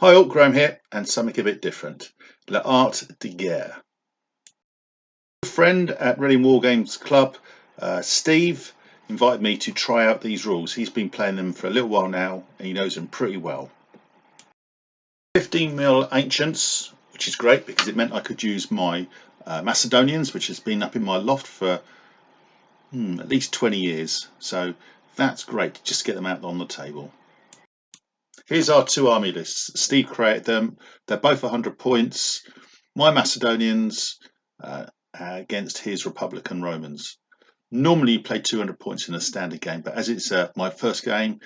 Hi all, Graham here, and something a bit different. L'Art de Guerre. A friend at Reading War Games Club, Steve, invited me to try out these rules. He's been playing them for a little while now, and he knows them pretty well. 15mm Ancients, which is great because it meant I could use my Macedonians, which has been up in my loft for at least 20 years. So that's great, just to get them out on the table. Here's our two army lists. Steve created them. They're both 100 points. My Macedonians against his Republican Romans. Normally you play 200 points in a standard game, but as it's my first game,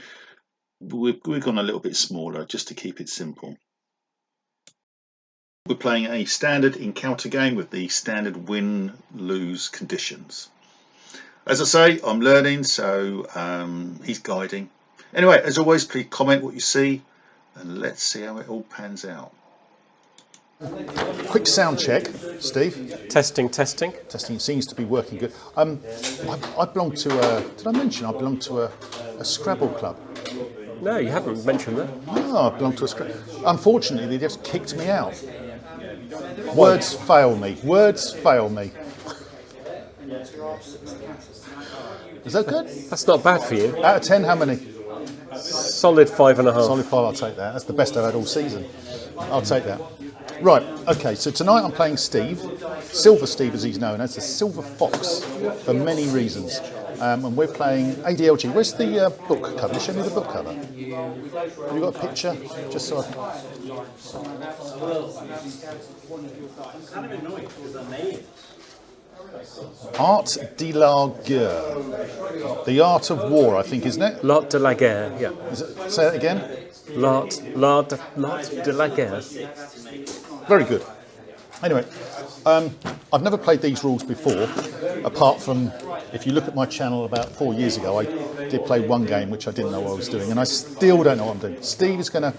we've gone a little bit smaller just to keep it simple. We're playing a standard encounter game with the standard win-lose conditions. As I say, I'm learning, so he's guiding. Anyway, as always, please comment what you see, and let's see how it all pans out. Quick sound check, Steve. Testing. Testing seems to be working good. I belong to did I mention I belong to a Scrabble club? No, you haven't mentioned that. Oh, I belong to a Scrabble. Unfortunately, they just kicked me out. Words fail me. Is that good? That's not bad for you. Out of 10, how many? Solid 5.5. Solid 5, I'll take that. That's the best I've had all season. I'll take that. Right, okay, so tonight I'm playing Steve, Silver Steve as he's known as, the Silver Fox, for many reasons. And we're playing ADLG. Where's the book cover? Show me the book cover. Have you got a picture? Just so I Art de la Guerre. The Art of War, I think, isn't it? L'Art de la Guerre, yeah. Say that again. L'Art de la Guerre. Very good. Anyway, I've never played these rules before, apart from, if you look at my channel about 4 years ago, I did play one game which I didn't know what I was doing, and I still don't know what I'm doing. Steve is going to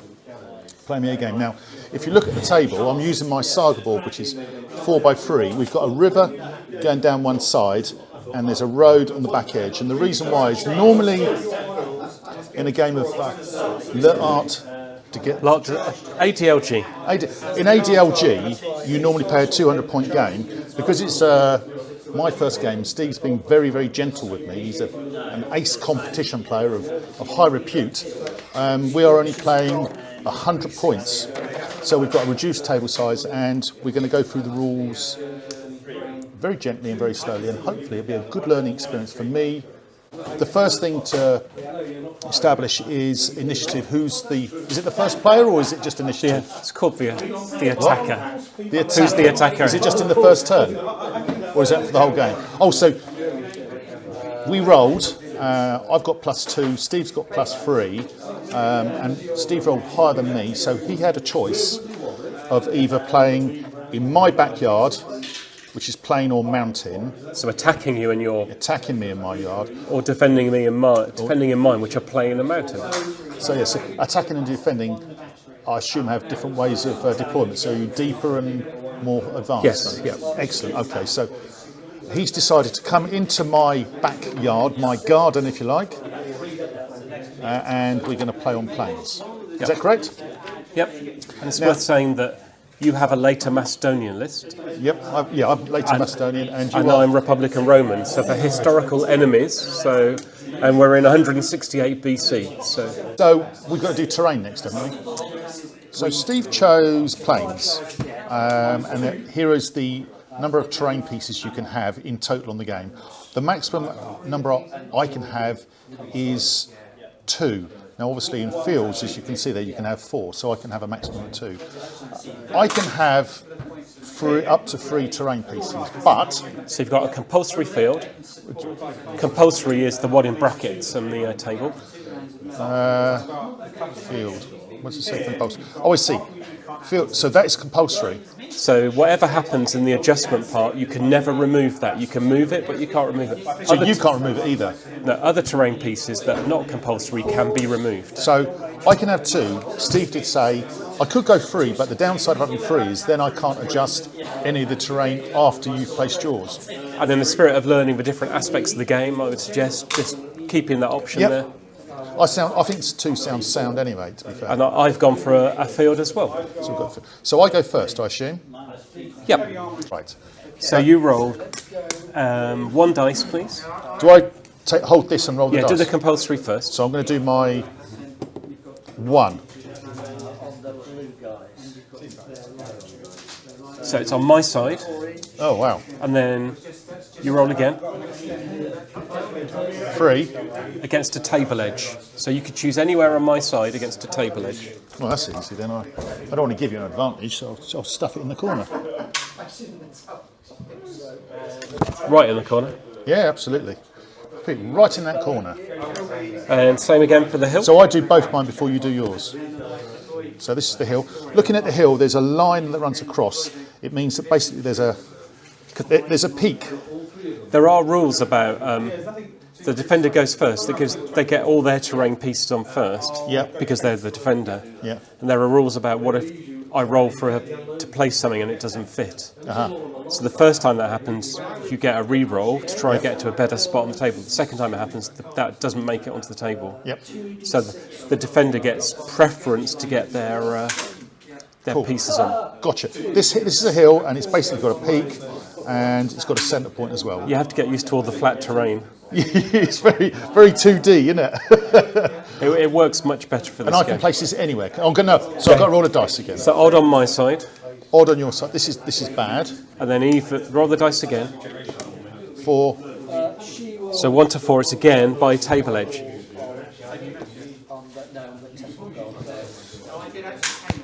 play me a game. Now, if you look at the table, I'm using my Saga board, which is 4x3. We've got a river going down one side, and there's a road on the back edge. And the reason why is normally in a game of L'Art to get ADLG. In ADLG, you normally play a 200-point game. Because it's my first game, Steve's been very, very gentle with me. He's an ace competition player of high repute. We are only playing 100 points. So we've got a reduced table size, and we're going to go through the rules very gently and very slowly, and hopefully it'll be a good learning experience for me. The first thing to establish is initiative. Is it the first player or is it just initiative? Yeah, it's called the attacker. Who's the attacker? Is it just in the first turn? Or is that for the whole game? Oh, so we rolled. I've got +2, Steve's got +3, and Steve rolled higher than me, so he had a choice of either playing in my backyard, which is plain or mountain. So attacking you in your... Attacking me in my yard. Or defending me in mine, which are playing in the mountain. So yes, attacking and defending, I assume, have different ways of deployment. So you're deeper and more advanced. Yes, yeah. Excellent, okay, so he's decided to come into my backyard, my garden if you like, and we're going to play on plains. Is that correct? Yep, and it's worth saying that you have a later Macedonian list. Yep, I'm later Macedonian, and I'm Republican Roman. So for historical enemies, and we're in 168 BC. So we've got to do terrain next, haven't we? So Steve chose plains, and here is the number of terrain pieces you can have in total on the game. The maximum number I can have is 2. Now, obviously, in fields, as you can see there, you can have 4, so I can have a maximum of 2. I can have up to 3 terrain pieces, but... So you've got a compulsory field. Compulsory is the one in brackets on the table. Field. What's it say? Compulsory. Oh, I see. Field. So that is compulsory. So whatever happens in the adjustment part, you can never remove that. You can move it, but you can't remove it. So you can't remove it either? No, other terrain pieces that are not compulsory can be removed. So I can have 2. Steve did say I could go 3, but the downside of having 3 is then I can't adjust any of the terrain after you've placed yours. And in the spirit of learning the different aspects of the game, I would suggest just keeping that option there. I think two sounds sound anyway, to be fair. And I've gone for a field as well. So I go first, I assume? Yep. Right. So you roll 1 dice, please. Do I hold this and roll the Yeah, dice? do the compulsory first. So I'm going to do my 1. So it's on my side, Oh, wow. and then you roll again 3. against a table edge. So you could choose anywhere on my side against a table edge. Well, that's easy then. I don't want to give you an advantage, so I'll stuff it in the corner. Right in the corner. Yeah, absolutely. Put it right in that corner. And same again for the hill. So I do both mine before you do yours. So this is the hill. Looking at the hill, there's a line that runs across. It means that basically there's a peak. There are rules about the defender goes first. They get all their terrain pieces on first. Yeah. Because they're the defender. Yeah. And there are rules about what if I roll to place something and it doesn't fit. So the first time that happens, you get a re-roll to try and get to a better spot on the table. The second time it happens, that doesn't make it onto the table. Yep. So the defender gets preference to get their pieces on. Gotcha. This is a hill, and it's basically got a peak, and it's got a centre point as well. You have to get used to all the flat terrain. It's very, very 2D, isn't it? It works much better for this And I game. can place this anywhere. Oh, no. So I've got to roll a dice again. So odd on my side, Odd on your side. This is bad. and then even. Roll the dice again. 4. So 1 to 4 is again by table edge.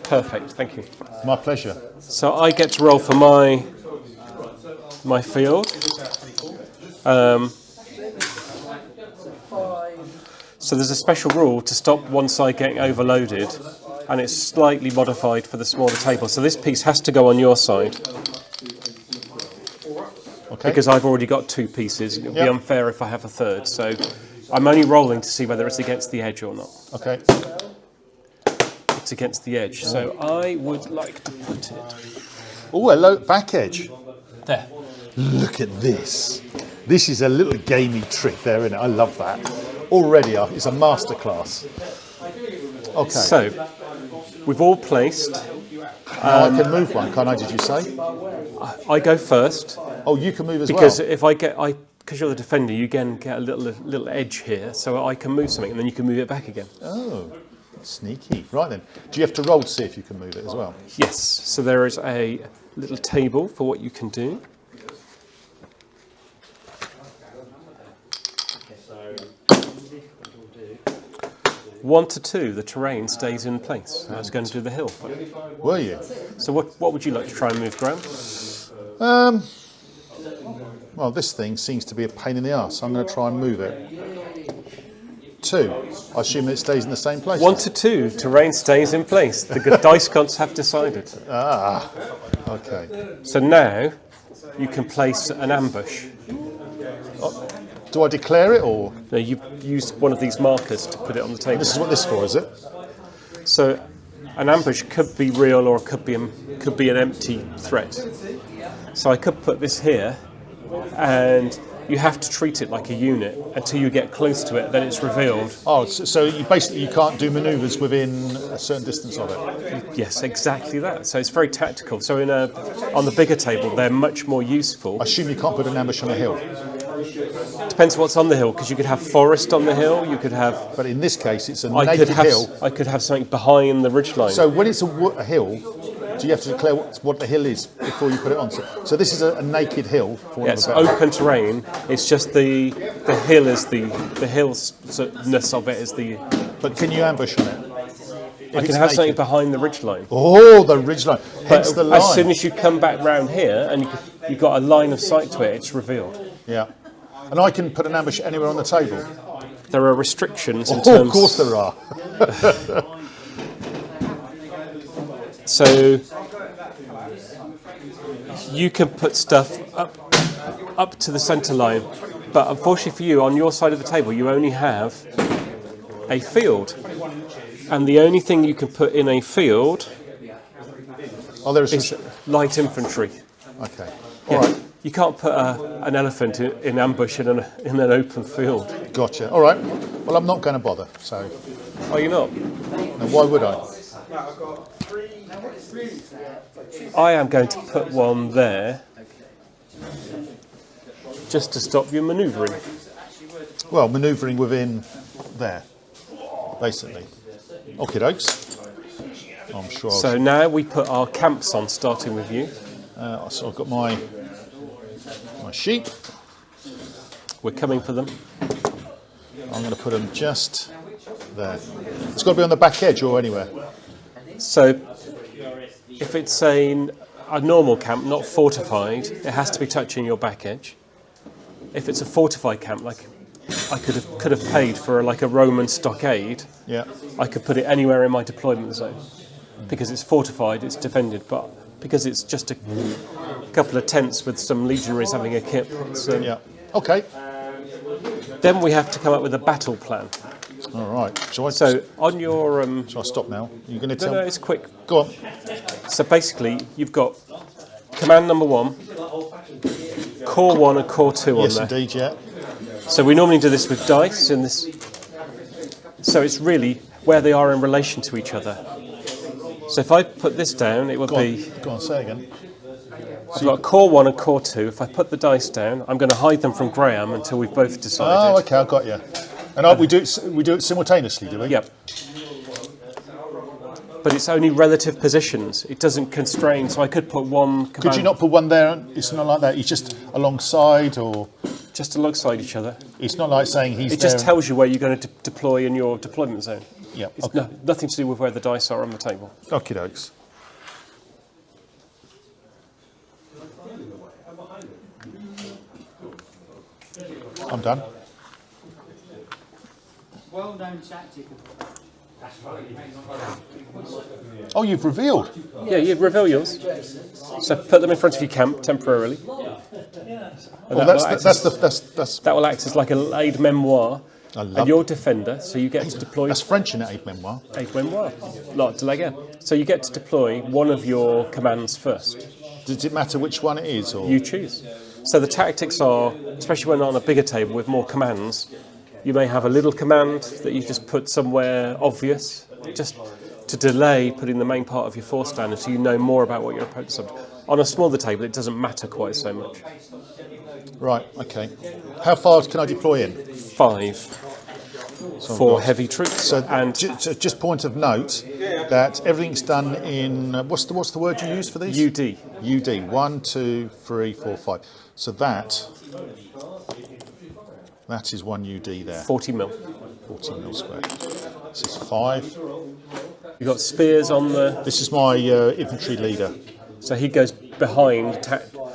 Perfect, thank you. My pleasure. So I get to roll for my field. So there's a special rule to stop one side getting overloaded, and it's slightly modified for the smaller table. So this piece has to go on your side, Okay. because I've already got 2 pieces. It would be Yep. unfair if I have a third. So I'm only rolling to see whether it's against the edge or not. Okay. It's against the edge. So I would like to put it Oh, hello, back edge. there. Look at this. This is a little gamey trick there, isn't it? I love that. Already, it's a masterclass. Okay. So we've all placed. Now I can move one, can't I? Did you say? I go first Oh, you can move as because well. if because you're the defender, you again get a little edge here, so I can move something and then you can move it back again. Oh, sneaky. Right then. Do you have to roll to see if you can move it as well? Yes. So there is a little table for what you can do. One to 2, the terrain stays in place. I was going to do the hill. Were you? So what would you like to try and move, Graham? Well, this thing seems to be a pain in the arse. I'm going to try and move it. 2. I assume it stays in the same place. 1 to 2, terrain stays in place. The dice gods have decided. Okay. So now you can place an ambush. Do I declare it, or Now you use one of these markers to put it on the table. this is what this is for? Is it? So an ambush could be real or it could be an empty threat. So I could put this here, and you have to treat it like a unit until you get close to it. Then it's revealed. Oh, so you can't do manoeuvres within a certain distance of it. Yes, exactly that. So it's very tactical. So on the bigger table, they're much more useful. I assume you can't put an ambush on a hill. Depends what's on the hill, because you could have forest on the hill. You could have. But in this case, it's a I naked could have. hill. I could have something behind the ridgeline. So when it's a hill, do you have to declare what the hill is before you put it on? So this is a naked hill. For want Yeah, of it's a better- open terrain. It's just the hill is the hillness of it is the. But can you ambush on it? I can have something behind the ridgeline. Oh, the ridgeline. Hence the line. As soon as you come back round here and you've got a line of sight to it, it's revealed. Yeah. And I can put an ambush anywhere on the table. There are restrictions in Oh, terms. of course there are. So you can put stuff up to the centre line, but unfortunately for you, on your side of the table, you only have a field, and the only thing you can put in a field Oh, there is. is light infantry. Okay. Yeah. All right. You can't put an elephant in ambush in an open field. Gotcha. All right. Well, I'm not going to bother. So, Are you not? now why would I? I am going to put one there just to stop you manoeuvring. Well, manoeuvring within there, basically. Okie dokes. I'm sure. So now we put our camps on, starting with you. So I've got my sheep. We're coming for them. I'm going to put them just there. It's got to be on the back edge or anywhere. So if it's a normal camp, not fortified, it has to be touching your back edge. If it's a fortified camp, like I could have paid for like a Roman stockade, Yeah. I could put it anywhere in my deployment zone. Because it's fortified, it's defended, but because it's just a couple of tents with some legionaries having a kip. Yeah. Okay. Then we have to come up with a battle plan. All right. So on your... Shall I stop now? You're going to tell no, me? it's quick. Go on. So basically, you've got command number 1, core 1 and core 2 on Yes, there. indeed, yeah. So we normally do this with dice in this. So it's really where they are in relation to each other. So if I put this down, it would be... Go on, say again. I've got core 1 and core 2. If I put the dice down, I'm going to hide them from Graham until we've both decided. Oh, okay, I got you. And we do it simultaneously, do we? Yep. But it's only relative positions. It doesn't constrain, so I could put one command... Could you not put one there? It's not like that. It's just alongside, or just alongside each other. it's not like saying he's It there. just tells you where you're going to deploy in your deployment zone. Yeah. It's Okay. nothing to do with where the dice are on the table. Okie dokes. I'm done. Well-known tactic. Oh, you've revealed. Yeah, you reveal yours. So put them in front of your camp temporarily. And Oh, that's that will act as like a aide memoire. I love And you're defender, so you get to deploy that's French in aide memoire. aide memoire. Like de la guerre. So you get to deploy one of your commands first. Does it matter which one it is, or You choose. So the tactics are, especially when on a bigger table with more commands, you may have a little command that you just put somewhere obvious, just to delay putting the main part of your force down until you know more about what your opponent's up to. On a smaller table, it doesn't matter quite so much. right? Okay. How far can I deploy in? 5 for heavy troops. So, and just point of note that everything's done in what's the word you use for these? UD. UD. 1, 2, 3, 4, 5. So that is 1 UD there. 40 mil. 40 mil square. This is 5. You've got spears on the... This is my infantry leader. So he goes behind,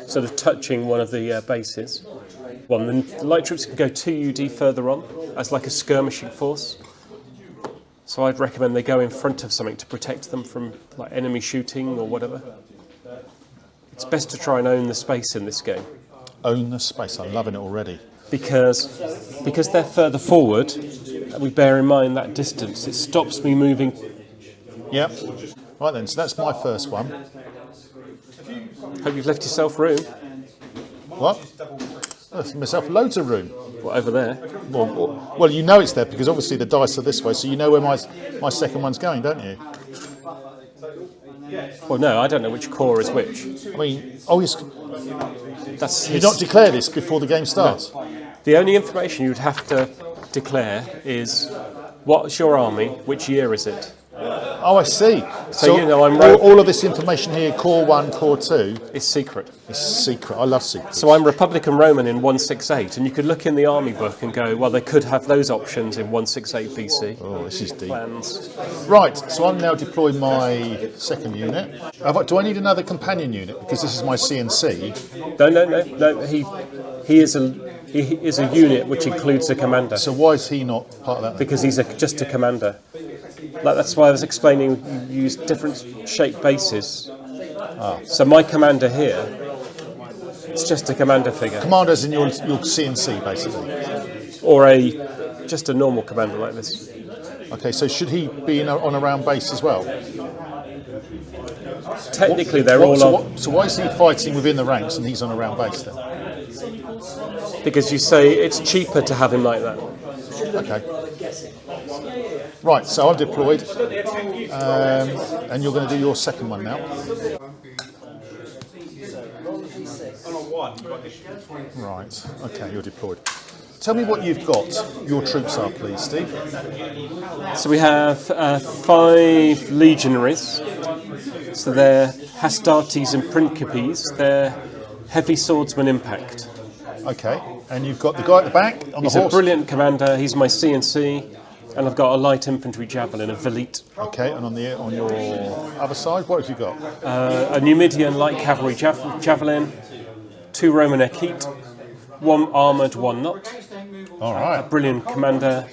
sort of touching one of the bases. The light troops can go 2 UD further on as like a skirmishing force. So I'd recommend they go in front of something to protect them from like enemy shooting or whatever. It's best to try and own the space in this game. Own the space. I'm loving it already. Because they're further forward, we bear in mind that distance. It stops me moving. Yep. Right then, so that's my first one. Hope you've left yourself room. What? I left myself loads of room. What, over there? Well, you know it's there because obviously the dice are this way, so you know where my second one's going, don't you? Well, no, I don't know which core is which. I mean, That's you don't declare this before the game starts. The only information you'd have to declare is what's your army, which year is it? Oh, I see. So you know I'm all of this information here, core 1, core 2, It's secret. is secret. I love secrets. So I'm Republican Roman in 168, and you could look in the army book and go, well, they could have those options in 168 BC. Oh, this is deep. Plans. Right, so I'm now deploying my second unit. Do I need another companion unit? Because this is my CNC. No. He is a unit which includes a commander. So why is he not part of that? Because he's just a commander. That's why I was explaining you use different shaped bases. So my commander here, it's just a commander figure. Commanders in your CNC, basically. Or just a normal commander like this. Okay, so should he be on a round base as well? Technically, they're all on, So why is he fighting within the ranks and he's on a round base then? because you say it's cheaper to have him like that. Okay. Right, so I'm deployed, and you're going to do your second one now. Right, okay, you're deployed. Tell me what you've got. Your troops are, please, Steve. So we have 5 legionaries. So they're Hastartes and Principes. They're heavy swordsman impact. Okay, and you've got the guy at the back on He's the a horse. brilliant commander. He's my CNC, and I've got a light infantry javelin, a Velite. Okay, and on your other side, what have you got? A Numidian light cavalry javelin, 2 Roman Ekete, 1 armoured, 1 not. All right. Brilliant commander.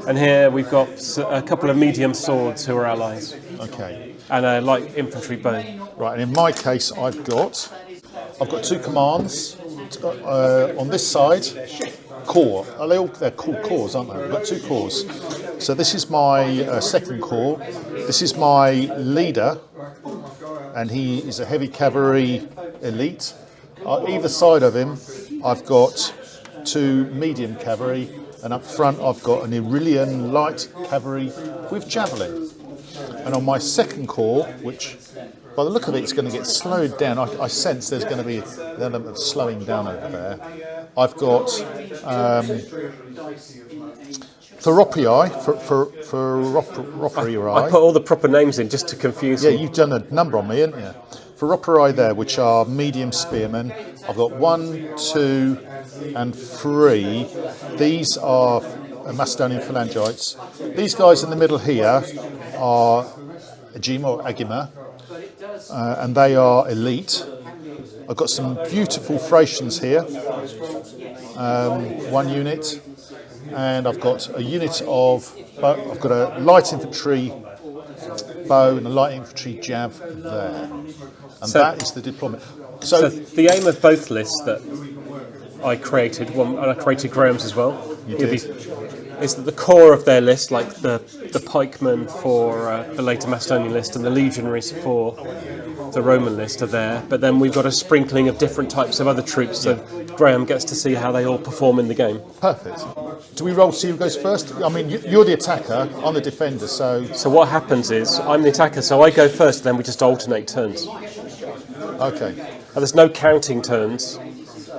And here we've got a couple of medium swords who are allies, Okay. and a light infantry bow. Right, and in my case, I've got 2 commands on this side. Corps. They're called corps, aren't they? I've got 2 corps. So this is my second corps. This is my leader, and he is a heavy cavalry elite. Either side of him, I've got 2 medium cavalry, and up front I've got an Aurelian light cavalry with javelin. And on my second corps, which by the look of it, it's going to get slowed down. I sense there's going to be an element of slowing down over there. I've got Theroporii, I put all the proper names in just to confuse Yeah, you. you've done a number on me, haven't you? Theroporii there, which are medium spearmen. I've got 1, 2, and 3. These are Macedonian phalangites. These guys in the middle here are Agema or Agima, and they are elite. I've got some beautiful Thracians here, 1 unit, and I've got a unit of, I've got a light infantry bow and a light infantry jav there, and So- that is the deployment. So the aim of both lists that I created, and I created Graham's as well, You did. is that the core of their list, like the pikemen for the later Macedonian list and the legionaries for the Roman list are there, but then we've got a sprinkling of different types of other troops, so Graham gets to see how they all perform in the game. Perfect. Do we roll to see who goes first? I mean, you're the attacker, I'm the defender, so So what happens is, I'm the attacker, so I go first, and then we just alternate turns. okay. And there's no counting turns.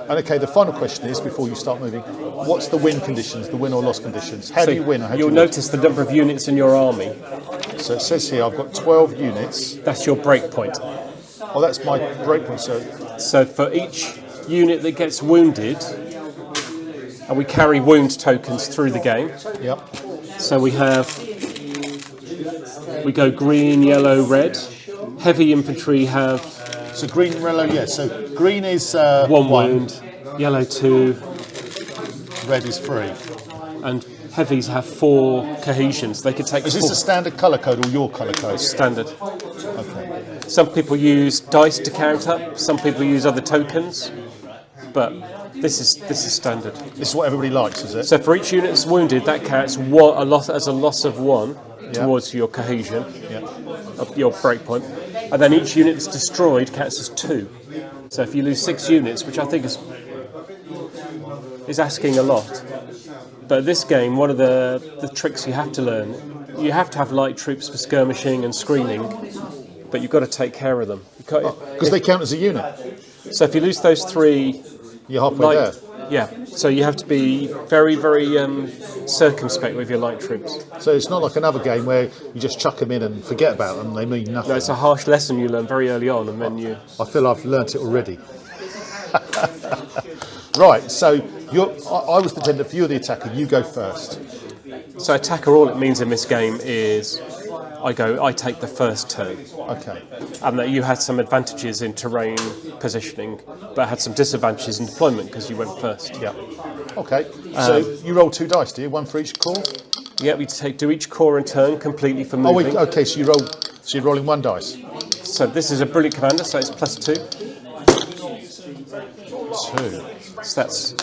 And okay, the final question is, before you start moving, what's the win conditions, the win or loss conditions? How do you win or how do you You'll lose? notice the number of units in your army. So it says here I've got 12 units. That's your break point. Oh, that's my breakpoint. So for each unit that gets wounded, and we carry wound tokens through the game. Yep. So we go green, yellow, red. Heavy infantry have So green, yellow, yeah. So green is 1 wound, yellow 2, red is 3. and heavies have 4 cohesions. They could take Is 4 this a standard colour code or your colour code? standard. Okay. Some people use dice to count up. Some people use other tokens, but this is standard. This is what everybody likes, is it? So for each unit that's wounded, that counts as a loss of 1 towards your cohesion, Yeah. of your breakpoint, and then each unit that's destroyed counts as 2. So if you lose 6 units, which I think is asking a lot, but this game, one of the tricks you have to learn, you have to have light troops for skirmishing and screening, but you've got to take care of them. Because they count as a unit. So if you lose those 3 You're halfway light, there. yeah, so you have to be very, very circumspect with your light troops. So it's not like another game where you just chuck them in and forget about them. They mean nothing. No, it's a harsh lesson you learn very early on, and then you. I feel I've learnt it already. Right, so I was the defender, you're the attacker, you go first. So attacker, all it means in this game is I take the first turn, Okay. and that you had some advantages in terrain positioning, but had some disadvantages in deployment because you went first. Yeah. Okay. So you roll 2 dice, do you? 1 for each corps? Yeah, we do each core in turn completely for Oh, moving. wait, okay, so you're rolling 1 dice. So this is a brilliant commander, so it's +2. 2. So that's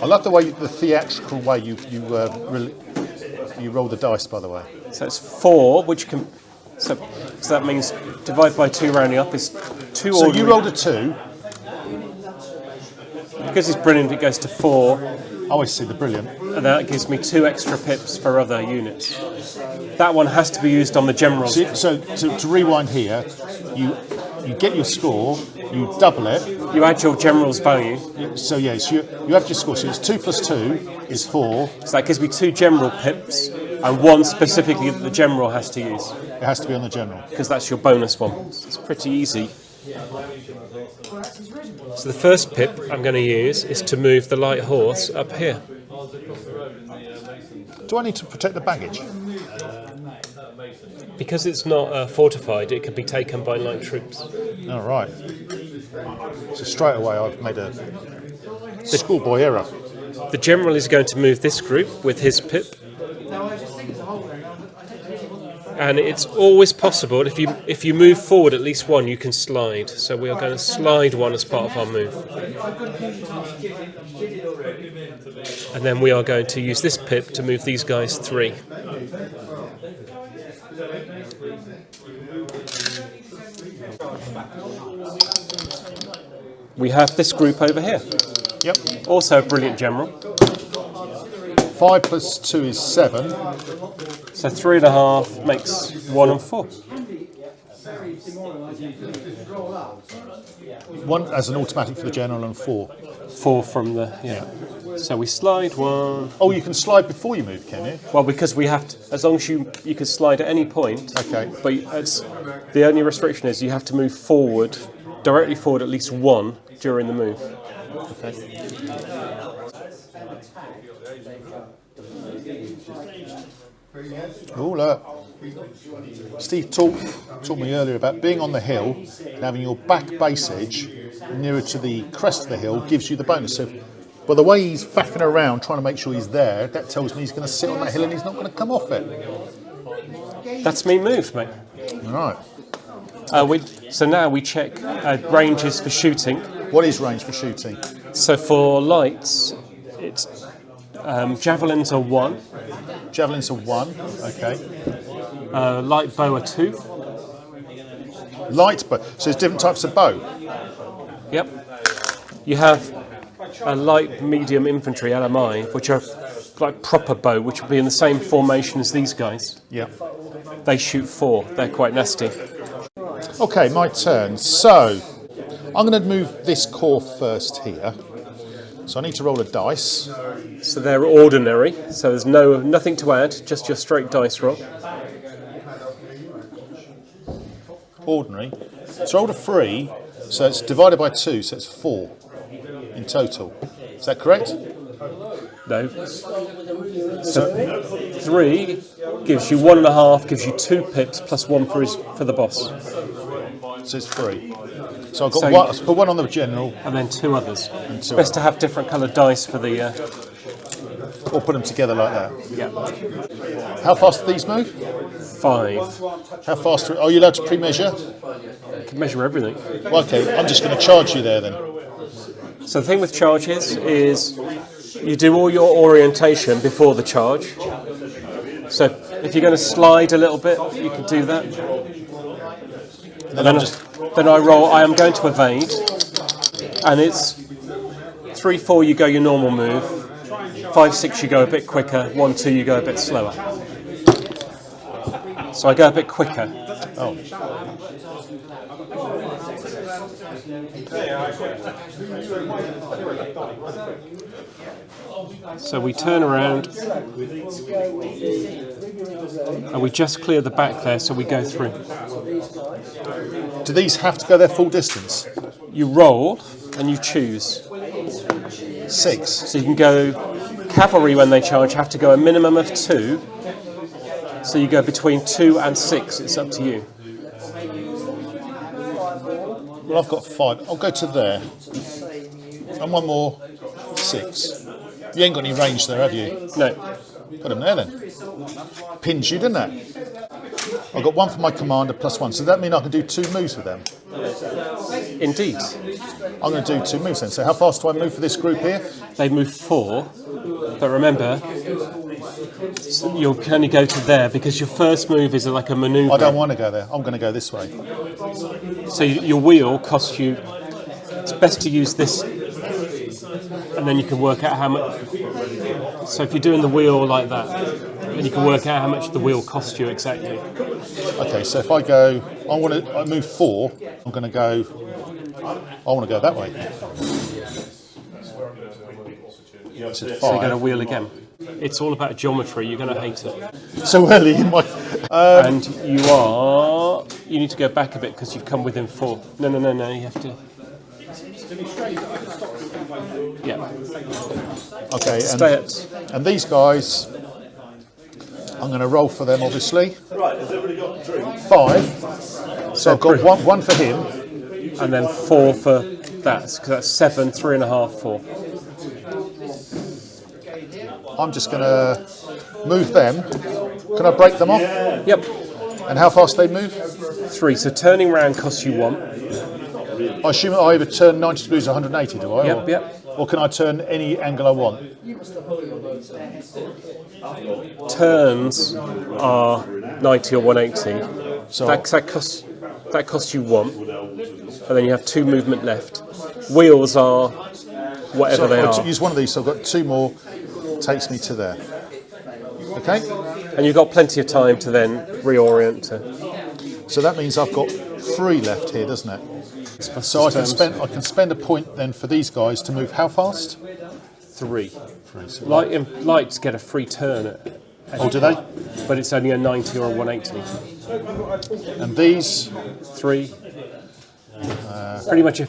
I love the way, the theatrical way you roll the dice, by the way. so it's 4, which can. So that means divide by 2 rounding up is 2 So ordinary. you rolled a 2. Because it's brilliant, it goes to 4, Oh, I see, the brilliant. and that gives me 2 extra pips for other units. That one has to be used on the generals. So to rewind here, you get your score, you double it. You add your general's value, So yes, you have your score. So it's 2 plus 2 is 4. so that gives me 2 general pips, and 1 specifically that the general has to use, It has to be on the general. because that's your bonus one. It's pretty easy. So the first pip I'm going to use is to move the light horse up here. Do I need to protect the baggage? Because it's not fortified, it can be taken by light troops. All right. So straight away I've made a schoolboy error. The general is going to move this group with his pip. And it's always possible, if you move forward at least 1, you can slide. So we are going to slide 1 as part of our move. And then we are going to use this pip to move these guys 3. We have this group over here. Yep. Also a brilliant general. 5 plus 2 is 7. So 3.5 makes 1 and 4. 1 as an automatic for the general and 4. 4 from the, yeah. So we slide 1. Oh, you can slide before you move, can you? Well, because we have to, as long as you can slide at any point. Okay. But it's, the only restriction is you have to move forward, directly forward at least 1 during the move. Okay. Oh, look. Steve taught me earlier about being on the hill and having your back base edge nearer to the crest of the hill gives you the bonus. So, by the way he's faffing around trying to make sure he's there, that tells me he's going to sit on that hill and he's not going to come off it. That's me moved, mate. All right. So now we check ranges for shooting. What is range for shooting? So for lights, it's javelins are 1, Javelins are 1. Okay. light bow are 2. Light bow. So there's different types of bow. Yep. You have a light medium infantry LMI, which are like proper bow, which would be in the same formation as these guys. Yeah. They shoot 4. They're quite nasty. Okay, my turn. So I'm going to move this corps first here. So I need to roll a dice. So they're ordinary. So there's nothing to add, just your straight dice roll. Ordinary. So I rolled a 3, so it's divided by 2, so it's 4 in total. Is that correct? No. So 3 gives you 1.5, gives you 2 pips plus 1 for the boss, So it's 3. So I've got So one, I'll put 1 on the general, and then 2 others. It's two best to have different coloured dice for the. or put them together like that. Yeah. How fast do these move? 5. How fast are you allowed to pre-measure? You can measure everything. Well, okay, I'm just going to charge you there then. So the thing with charges is you do all your orientation before the charge. So if you're going to slide a little bit, you can do that. And then Then I roll. I am going to evade, and it's 3-4. You go your normal move. 5-6. You go a bit quicker. 1-2. You go a bit slower. So I go a bit quicker. Oh. So we turn around, and we just clear the back there, so we go through. Do these have to go their full distance? You roll, and you choose. 6. So you can go, cavalry when they charge have to go a minimum of 2. So you go between 2 and 6, it's up to you. Well, I've got 5. I'll go to there. And one more. 6. You ain't got any range there, have you? No. Got him there then. Pinned you, didn't that? I've got 1 for my commander plus 1. So does that mean I can do 2 moves with them? Indeed. I'm going to do 2 moves then. So how fast do I move for this group here? They move 4, but remember, So you'll only go to there because your first move is like a manoeuvre. I don't want to go there. I'm going to go this way. So your wheel costs you. It's best to use this, and then you can work out how much. So if you're doing the wheel like that, then you can work out how much the wheel costs you exactly. Okay, so if I go, I move 4. I'm going to go. I want to go that way. So you're going to wheel again. It's all about geometry. You're going to hate it. So early in my. And you need to go back a bit because you've come within 4. No. You have to. Yeah. Okay, Stay at. and these guys, I'm going to roll for them, obviously. 5. So I've got one for him. And then 4 for that. Because that's 7, 3.5, 4. I'm just going to move them. Can I break them off? Yep. And how fast they move? 3. So turning round costs you 1. I assume I either turn 90 degrees or 180, do I? Yep. Or can I turn any angle I want? Turns are 90 or 180. So that costs you 1. And then you have 2 movement left. Wheels are whatever they I'll are. use one of these, so I've got 2 more. Takes me to there. Okay? And you've got plenty of time to then reorient to. So that means I've got 3 left here, doesn't it? So I can spend a point then for these guys to move how fast? 3. So Lights get a free turn oh, do they? but it's only a 90 or a 180. And these? 3. Pretty much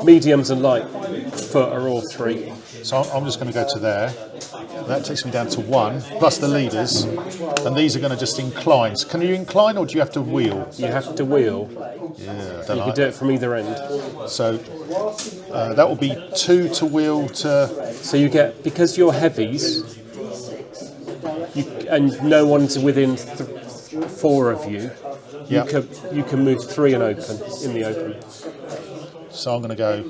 mediums and light foot are all 3. So I'm just going to go to there. That takes me down to 1, plus the leaders. And these are going to just incline. So can you incline or do you have to wheel? You have to wheel. Yeah, You can do it from either end. So that will be 2 to wheel to... So you get, because you're heavies, and no one's within 4 of you, Yeah. you can move 3 and open, in the open. So I'm going to go...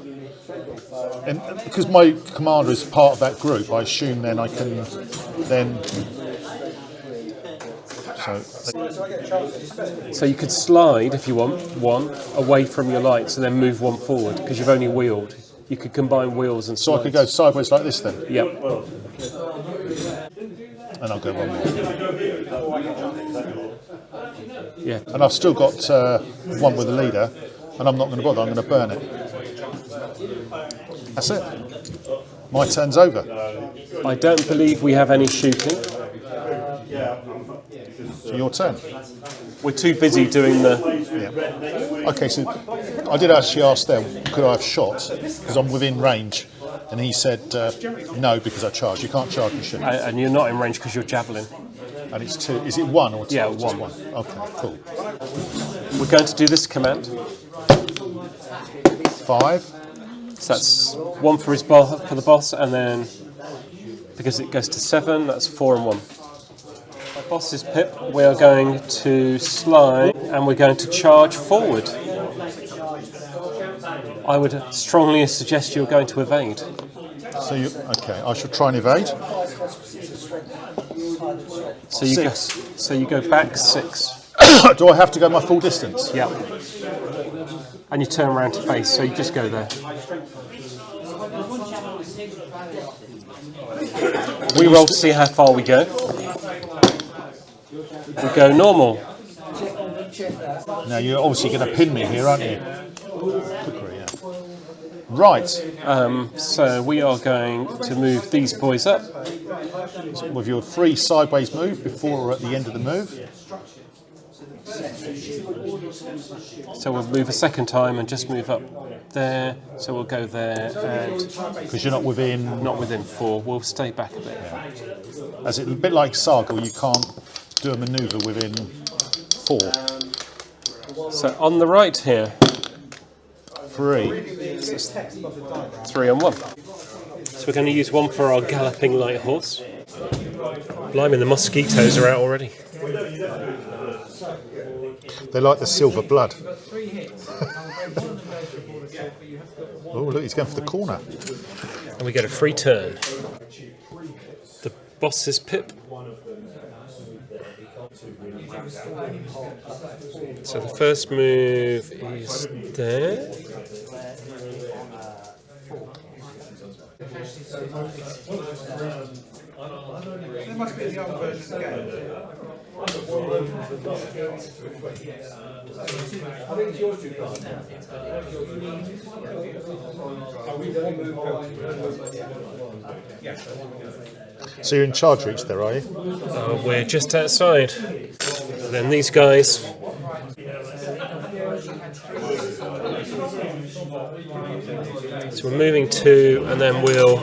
And because my commander is part of that group, I assume then I can then... So you could slide, if you want, 1 away from your lights and then move 1 forward, because you've only wheeled. You could combine wheels and So slides. I could go sideways like this then? Yep. And I'll go 1 more. Yeah. And I've still got 1 with the leader, and I'm not going to bother, I'm going to burn it. That's it. My turn's over. I don't believe we have any shooting. So your turn. We're too busy doing the... Yeah. Okay, so I did actually ask there, could I have shot? Because I'm within range. And he said, no, because I charge. You can't charge, you shouldn't. And you're not in range because you're javelin. And it's 2. Is it 1 or 2? Yeah, Just 1. Okay, cool. We're going to do this command. 5. So that's 1 for for the boss, and then because it goes to 7, that's 4 and 1. My boss's pip. We are going to slide, and we're going to charge forward. I would strongly suggest you're going to evade. So okay, I should try and evade. So you go back 6. Do I have to go my full distance? Yeah. And you turn around to face, so you just go there. We roll to see how far we go. We go normal. Now you're obviously going to pin me here, aren't you? Cookery, yeah. Right. So we are going to move these boys up. With your 3 sideways move before or at the end of the move. So we'll move a second time and just move up there. So we'll go there and Because you're not within... not within 4. We'll stay back a bit. As it, a bit like Saga, you can't do a manoeuvre within 4. So on the right here, 3. 3 and 1. So we're going to use 1 for our galloping light horse. Blimey, the mosquitoes are out already. They like the silver blood. Oh, look, he's going for the corner. And we get a free turn. The boss's pip. So the first move is there. There must be the old version of the game. So you're in charge reach there, are you? We're just outside. Then these guys. So we're moving 2, and then we'll.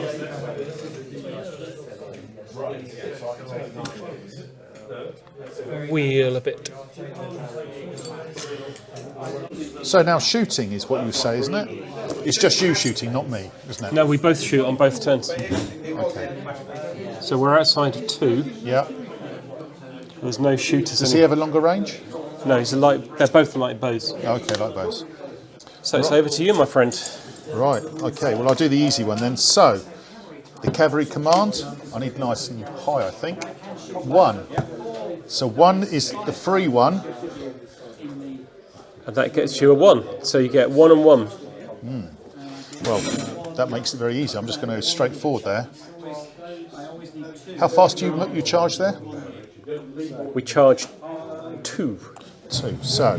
Wheel a bit. So now shooting is what you say, isn't it? It's just you shooting, not me, isn't it? No, we both shoot on both turns. Okay. So we're outside of 2. Yeah. There's no shooters. Does he have a longer range? No, he's a light. They're both light bows. Okay, like those. So it's over to you, my friend. Right. Okay. Well, I'll do the easy one then. So, the cavalry command. I need nice and high, I think. 1. So 1 is the free one. And that gets you a 1. So you get 1 and 1. Well, that makes it very easy. I'm just going to go straight forward there. How fast do you charge there? We charge 2. 2. So,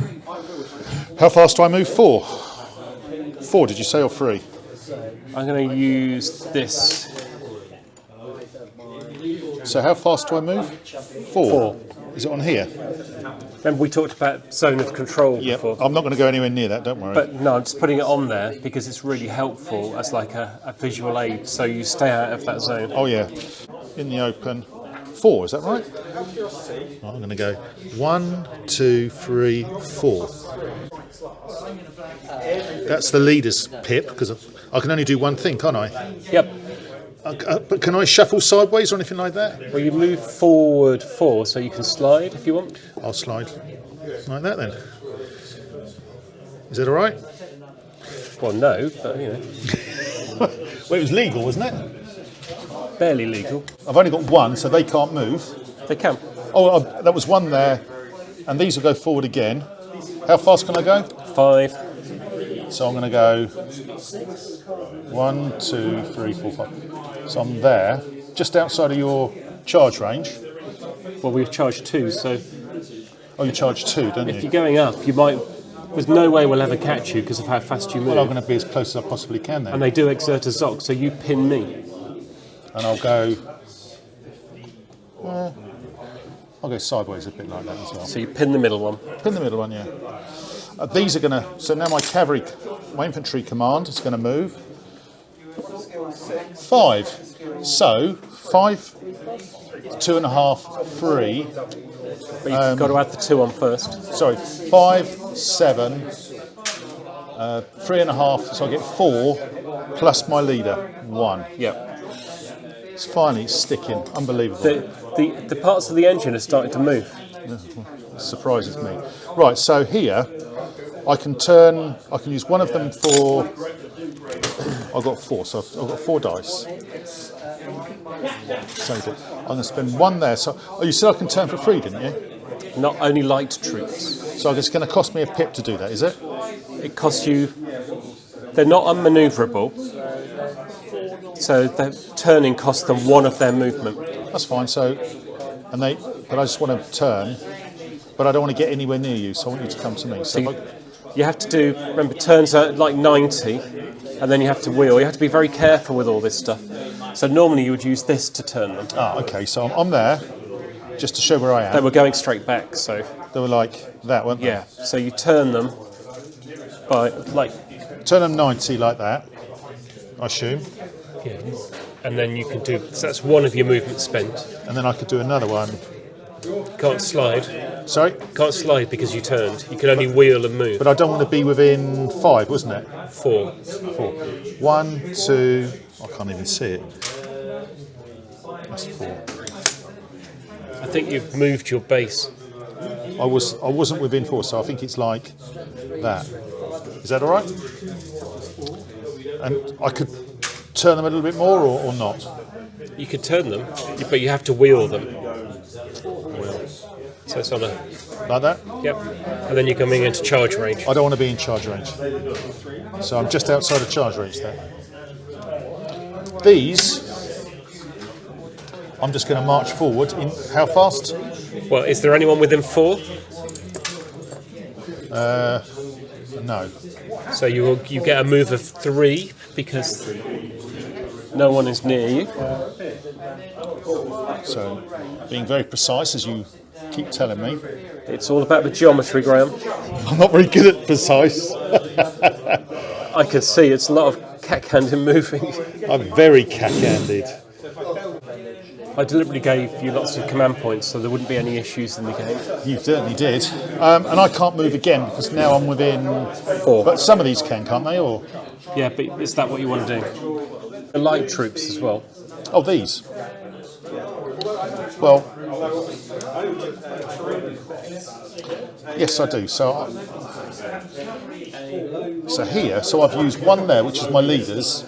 how fast do I move? 4. 4, did you say, or 3? I'm going to use this. So how fast do I move? 4. Is it on here? Remember we talked about zone of control Yeah. before. I'm not going to go anywhere near that, don't worry. But no, I'm just putting it on there because it's really helpful as like a visual aid, so you stay out of that zone. Oh yeah, in the open. 4, is that right? I'm going to go 1, 2, 3, 4. That's the leader's pip, because I can only do one thing, can't I? Yep. But can I shuffle sideways or anything like that? Well, you move forward 4, so you can slide if you want. I'll slide like that then. Is that all right? Well, no, but you know, Well, it was legal, wasn't it? barely legal. I've only got 1, so they can't move. They can. Oh, that was 1 there, and these will go forward again. How fast can I go? 5. So I'm going to go 1, 2, 3, 4, 5. So I'm there, just outside of your charge range. Well, we've charged 2, so Oh, you charge 2, don't if you? you're going up, you might. There's no way we'll ever catch you because of how fast you move. Well, I'm going to be as close as I possibly can then. And they do exert a zoc, so you pin me. And I'll go. I'll go sideways a bit like that as well. So you pin the middle one. Pin the middle one, yeah. These are going to. So now my cavalry, my infantry command is going to move. 5. So 5, 2.5, 3. But you've got to add the 2 on first. Sorry, 5, 7, 3.5. So I get 4 plus my leader 1. Yep. It's finally sticking. Unbelievable. The parts of the engine are starting to move. It surprises me. Right, so here I can turn. I can use one of them for. I've got 4, so I've got 4 dice. So I'm going to spend 1 there. So you said I can turn for free, didn't you? Not only light troops. So it's going to cost me a pip to do that, is it? It costs you. They're not unmanoeuvrable. So the turning costs them 1 of their movement. That's fine. So, but I just want to turn, but I don't want to get anywhere near you. So I want you to come to me. So You have to do. Remember, turns out like 90, and then you have to wheel. You have to be very careful with all this stuff. So normally you would use this to turn them. okay. So I'm there, just to show where I am. They were going straight back, so They were like that, weren't they? yeah. So you turn them by like. Turn them 90 like that, I assume. Yeah. And then you can do. So that's 1 of your movement spent. And then I could do another one. Can't slide. Sorry? Can't slide because you turned. You can only wheel and move. But I don't want to be within 5, wasn't it? 4. 1, 2, I can't even see it. That's 4. I think you've moved your base. I wasn't within 4, so I think it's like that. Is that all right? And I could turn them a little bit more or not? You could turn them, but you have to wheel them. So it's on a... Like that? Yep. And then you're coming into charge range. I don't want to be in charge range. So I'm just outside of charge range there. These, I'm just going to march forward. In how fast? Well, is there anyone within 4? No. So you get a move of 3 because no one is near you. So being very precise, as you keep telling me. It's all about the geometry, Graham. I'm not very good at precise. I can see it's a lot of cack-handed moving. I'm very cack-handed. I deliberately gave you lots of command points so there wouldn't be any issues in the game. You certainly did. And I can't move again because now I'm within 4. But some of these can, can't they? Or Yeah, but is that what you want to do? The light troops as well. oh, these. Well, yes, I do. So here, so I've used one there, which is my leaders.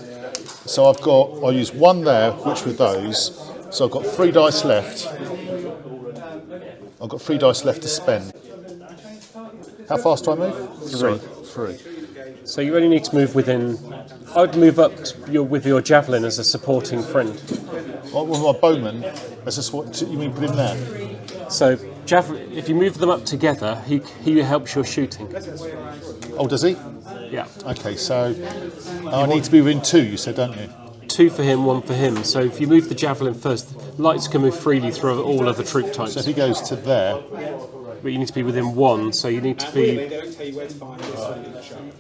So I'll use one there, which were those. So I've got 3 dice left. I've got 3 dice left to spend. How fast do I move? 3. 3. So you only need to move within... I'd move up with your javelin as a supporting friend. Well, with my bowman, as a what you mean put him there? So if you move them up together, he helps your shooting. Oh, does he? Yeah. Okay, so I need to be within 2. You said, don't you? 2 for him, 1 for him. So if you move the javelin first, lights can move freely through all other troop types. So if he goes to there, But you need to be within 1, so you need to be...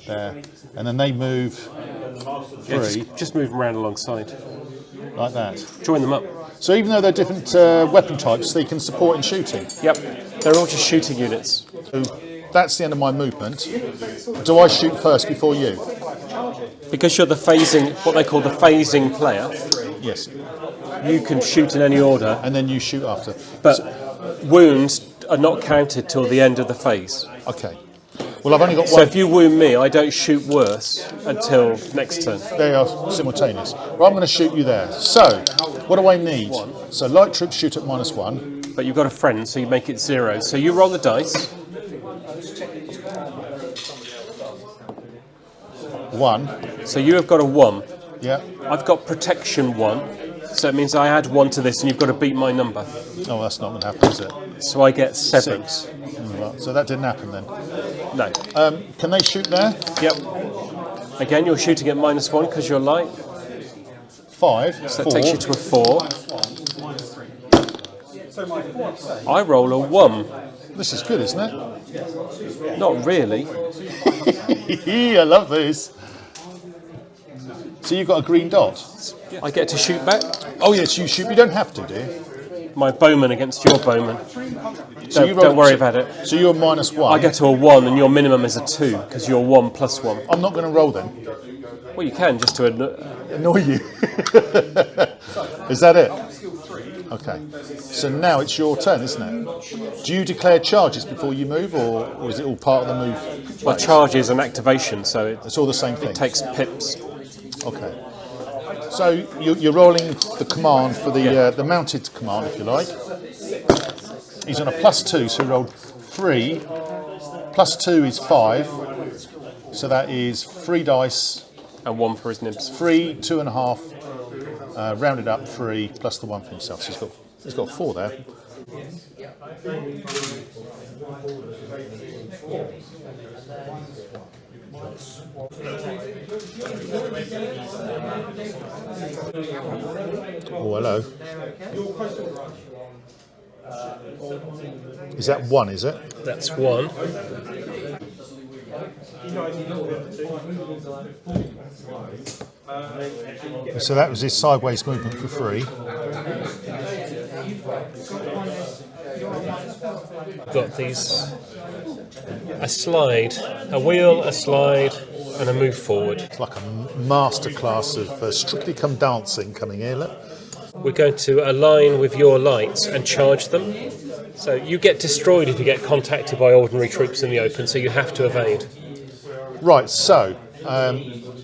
there, and then they move 3 just move them around alongside. like that. Join them up. So even though they're different weapon types, they can support in shooting. Yep. They're all just shooting units. So that's the end of my movement. Do I shoot first before you? Because you're the phasing, what they call the phasing player, Yes. you can shoot in any order, And then you shoot after. but wounds are not counted till the end of the phase. Okay. Well, I've only got So one. if you wound me, I don't shoot worse until next turn. They are simultaneous. Well, I'm going to shoot you there. So, what do I need? So light troops shoot at -1. But you've got a friend, so you make it 0. So you roll the dice. 1. So you have got a 1. Yeah. I've got protection 1. So it means I add 1 to this and you've got to beat my number. Oh, that's not going to happen, is it? So I get 7. 6. Right, so that didn't happen then. No. Can they shoot there? Yep. Again, you're shooting at -1 because you're light. 5. So 4. that takes you to a 4. I roll a 1. This is good, isn't it? Not really. I love this. So you've got a green dot. I get to shoot back. Oh yes, you shoot. You don't have to, do you? My bowman against your bowman. So you roll- Don't worry about it. So you're -1. I get to a 1 and your minimum is a 2 because you're 1 + 1. I'm not going to roll then. Well, you can just to... Annoy you. Is that it? Okay. So now it's your turn, isn't it? Do you declare charges before you move, or is it all part of the move? My charge is an activation, so It's all the same thing. it takes pips. Okay. So you're rolling the command for the mounted command, if you like. He's on a +2, so he rolled 3. +2 is 5. So that is 3 dice. And 1 for his nibs. 3, 2.5, rounded up 3 plus the 1 for himself. So he's got 4 there. Oh, hello. Is that 1, is it? That's 1. So that was his sideways movement for 3. Got these... a slide, a wheel, a slide, and a move forward. It's like a masterclass of Strictly Come Dancing coming here, look. We're going to align with your lights and charge them. So you get destroyed if you get contacted by ordinary troops in the open, so you have to evade. Right, so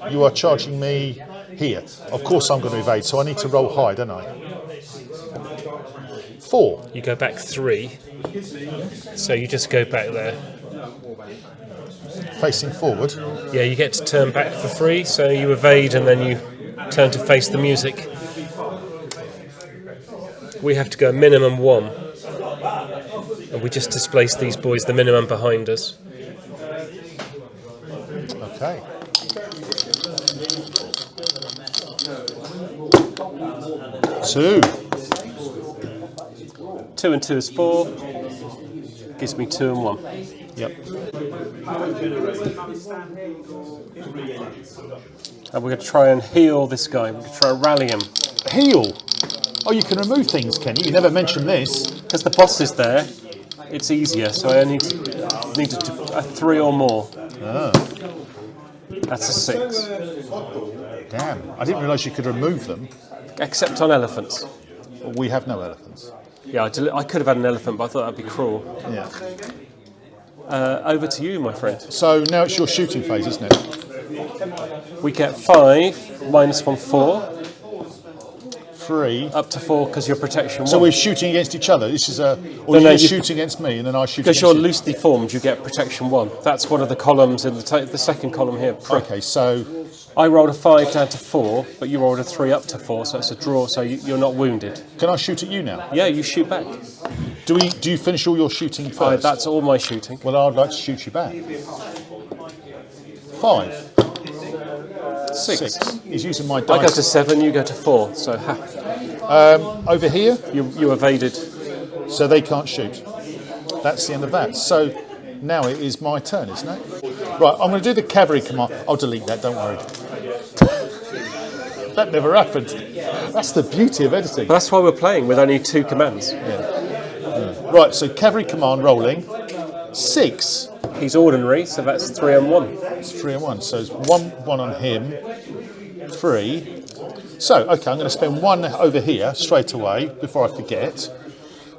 you are charging me here. Of course I'm going to evade, so I need to roll high, don't I? 4. You go back 3. So you just go back there. Facing forward. Yeah, you get to turn back for free, so you evade and then you turn to face the music. We have to go minimum 1. And we just displace these boys, the minimum behind us. Okay. Two. 2 and 2 is 4. Gives me 2 and 1. Yep. And we're going to try and heal this guy. We're going to try and rally him. Heal. Oh, you can remove things, can you? You never mentioned this. Because the boss is there, it's easier, so I need a 3 or more. Ah, That's a 6. damn. I didn't realise you could remove them. Except on elephants. We have no elephants. Yeah, I could have had an elephant, but I thought that'd be cruel. Yeah. Over to you, my friend. So now it's your shooting phase, isn't it? We get 5, minus 1, 4. 3. Up to 4 because you're protection 1. So we're shooting against each other. This is a, or No, you're you- shooting against me, and then I shoot. Because against you're you. loosely formed, you get protection 1. That's one of the columns in the second column here. Okay, so I rolled a 5 down to 4, but you rolled a 3 up to 4, so it's a draw, so you're not wounded. can I shoot at you now? Yeah, you shoot back. Do you finish all your shooting first? That's all my shooting. Well, I'd like to shoot you back. 5. 6. He's using my I go dice. to 7, you go to 4, so Over here, you evaded. so they can't shoot. That's the end of that. So now it is my turn, isn't it? Right, I'm going to do the cavalry command. I'll delete that, don't worry. That never happened. That's the beauty of editing. But that's why we're playing with only 2 commands. Right, so cavalry command rolling. 6. He's ordinary, so that's 3 and 1. It's 3 and 1. So it's 1 on him. 3. So, okay, I'm going to spend 1 over here straight away before I forget.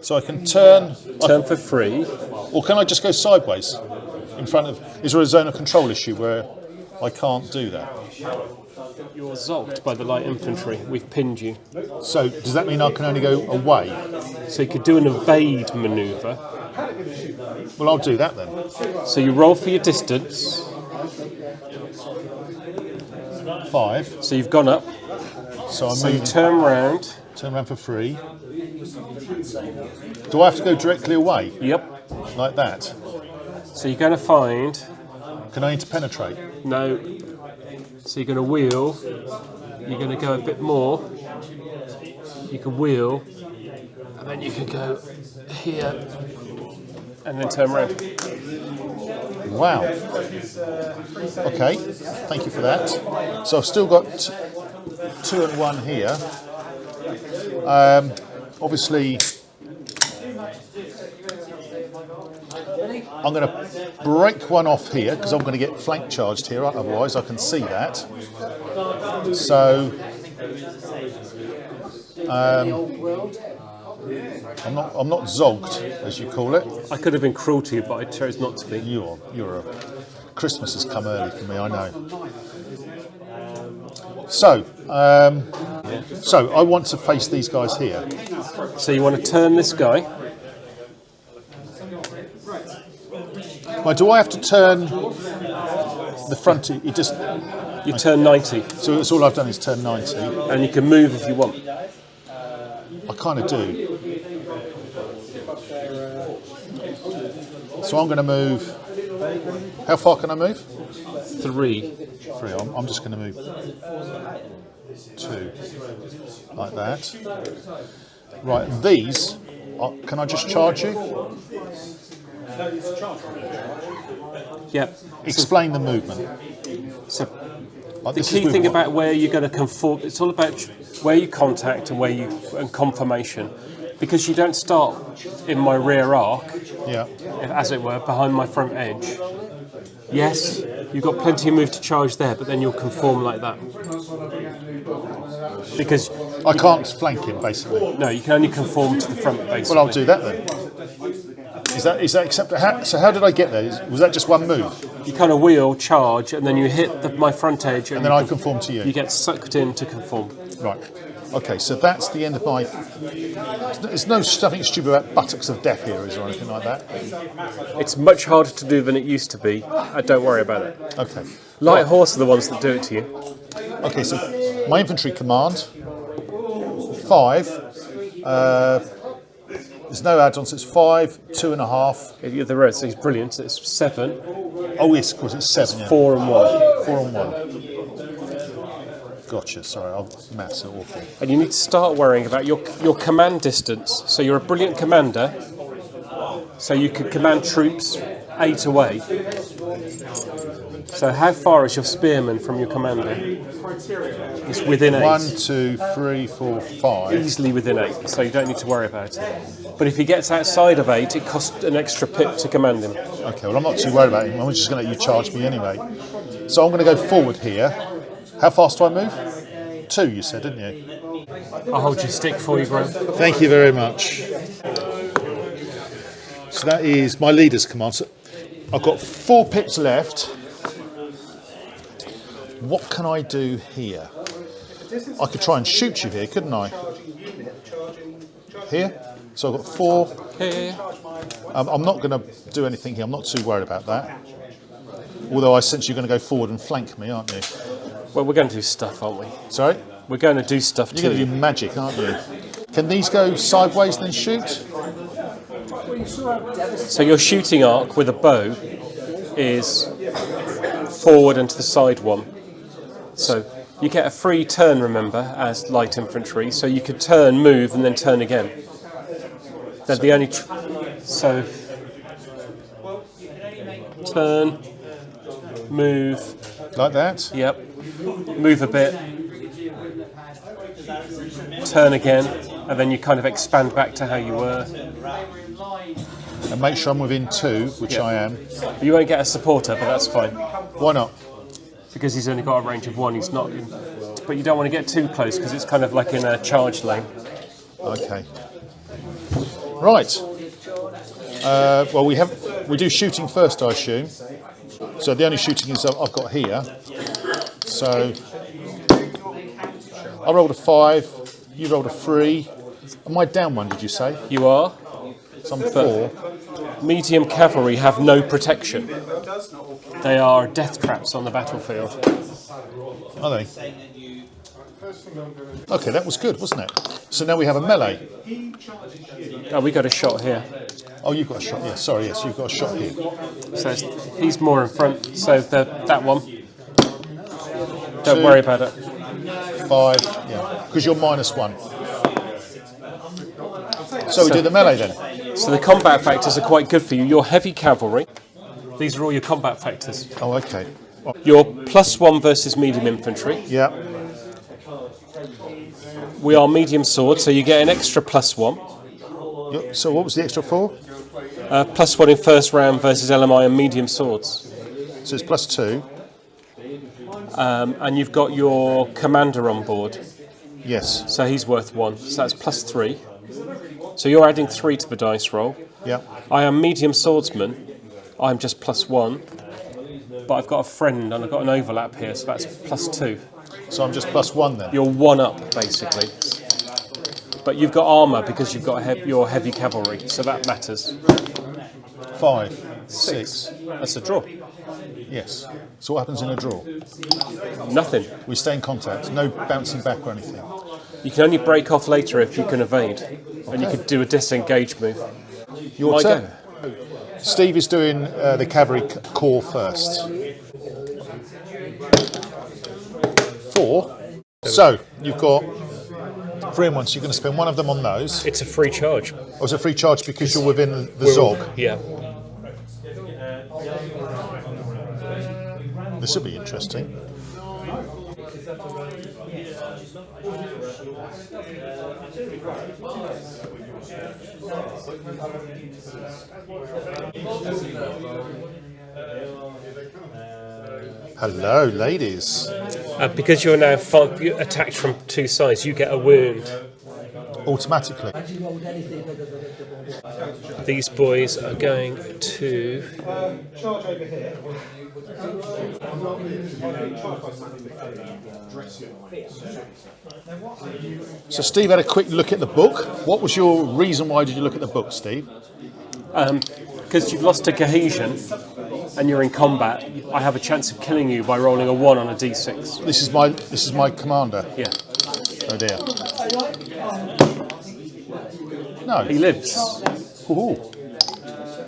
So I can turn. Turn for free. Or can I just go sideways? In front of. Is there a zone of control issue where I can't do that? You're zogged by the light infantry. We've pinned you. So does that mean I can only go away? So you could do an evade manoeuvre. Well, I'll do that then. So you roll for your distance. 5. So you've gone up. So I'm So you moving. turn round. Turn around for 3. Do I have to go directly away Yep. like that? So you're going to find. Can I interpenetrate? No. So you're going to wheel. You're going to go a bit more. You can wheel. And then you can go here. And then turn around. Wow. Okay. Thank you for that. So I've still got 2 and 1 here. Obviously, I'm going to break 1 off here because I'm going to get flank charged here. Otherwise, I can see that. So I'm not zogged, as you call it. I could have been cruel to you, but I chose not to be. You're a Christmas has come early for me, I know. So I want to face these guys here. So you want to turn this guy. Well, do I have to turn the front? It just You turn 90, so that's all I've done is turn 90. and you can move if you want. I kind of do. So I'm going to move. How far can I move? 3. 3. I'm just going to move 2 like that. Right, these. Can I just charge you? Yep. Explain the movement. So Like the this is key with thing one. about where you're going to conform, it's all about where you contact and and confirmation, because you don't start in my rear arc, Yeah. as it were, behind my front edge. Yes, you've got plenty of move to charge there, but then you'll conform like that. Because I can't flank him, basically. no, you can only conform to the front basically. Well, I'll do that then. Is that acceptable? So how did I get there? Was that just one move? You kind of wheel, charge, and then you hit my front edge, And then I conform to you. You get sucked in to conform. Right. Okay, so that's the end of my... There's nothing stupid about buttocks of death here, is there, or anything like that? It's much harder to do than it used to be. Don't worry about it. Okay. Light horse are the ones that do it to you. Okay, so my infantry command, 5. There's no add-ons, it's 5, 2.5. Yeah, the rest is brilliant. It's 7, Oh yes, of course, it's 7. Yeah. 4 and 1. 4 and 1. Gotcha, sorry, maths are awful. And you need to start worrying about your command distance. So you're a brilliant commander, so you could command troops 8 away. So how far is your spearman from your commander? It's within 8. 1, 2, 3, 4, 5. Easily within 8, so you don't need to worry about it. But if he gets outside of 8, it costs an extra pip to command him. Okay, well I'm not too worried about him, I'm just going to let you charge me anyway. So I'm going to go forward here. How fast do I move? 2, you said, didn't you? I'll hold your stick for you, Graham. Thank you very much. So that is my leader's command. So I've got 4 pips left. What can I do here? I could try and shoot you here, couldn't I? Here? So I've got 4. Yeah. I'm not going to do anything here. I'm not too worried about that. Although I sense you're going to go forward and flank me, aren't you? Well, we're going to do stuff, aren't we? Sorry? We're going to do stuff You're too. going to do magic, aren't you? Can these go sideways then shoot? So your shooting arc with a bow is forward and to the side 1. So you get a free turn, remember, as light infantry. So you could turn, move, and then turn again. They're the only... So turn, move. Like that? Yep. Move a bit. Turn again, and then you kind of expand back to how you were. And make sure I'm within 2, which I am. You won't get a supporter, but that's fine. Why not? Because he's only got a range of 1, he's not in. But you don't want to get too close because it's kind of like in a charge lane. Okay. Right. Well, we do shooting first, I assume. So the only shooting is I've got here. So I rolled a 5. You rolled a 3. Am I down 1? Did you say? You are. So I'm 4. Medium cavalry have no protection. They are death traps on the battlefield. Are they? Okay, that was good, wasn't it? So now we have a melee. Oh, we got a shot here. Oh, you've got a shot. Yeah, sorry. Yes, you've got a shot here. So he's more in front. So that one. Don't worry about it. 5. Yeah, because you're -1. So we do the melee then. So the combat factors are quite good for you. You're heavy cavalry. These are all your combat factors. Oh, okay. You're +1 versus medium infantry. Yeah. We are medium sword, so you get an extra +1. So what was the extra 4? +1 in first round versus LMI and medium swords. So it's +2. And you've got your commander on board, Yes. so he's worth 1. So that's +3. So you're adding 3 to the dice roll. Yeah. I am medium swordsman. I'm just +1. But I've got a friend and I've got an overlap here, so that's +2. So I'm just +1 then. You're 1 up, basically. But you've got armour because you've got your heavy cavalry, so that matters. 5. 6. That's a draw. Yes. So what happens in a draw? Nothing. We stay in contact. No bouncing back or anything. You can only break off later if you can evade. And you could do a disengage move. Your My turn. go. Steve is doing the cavalry corps first. 4. So you've got 3 and 1. So you're going to spend one of them on those. It's a free charge. Oh, it's a free charge because you're within the Zog. Yeah. This will be interesting. Hello, ladies. Because you're now you're attacked from 2 sides, you get a wound. automatically. These boys are going to. Charge over here. So Steve had a quick look at the book. What was your reason why did you look at the book, Steve? Because you've lost to cohesion and you're in combat, I have a chance of killing you by rolling a 1 on a d6. This is my commander. Yeah. Oh dear. No. He lives. Ooh.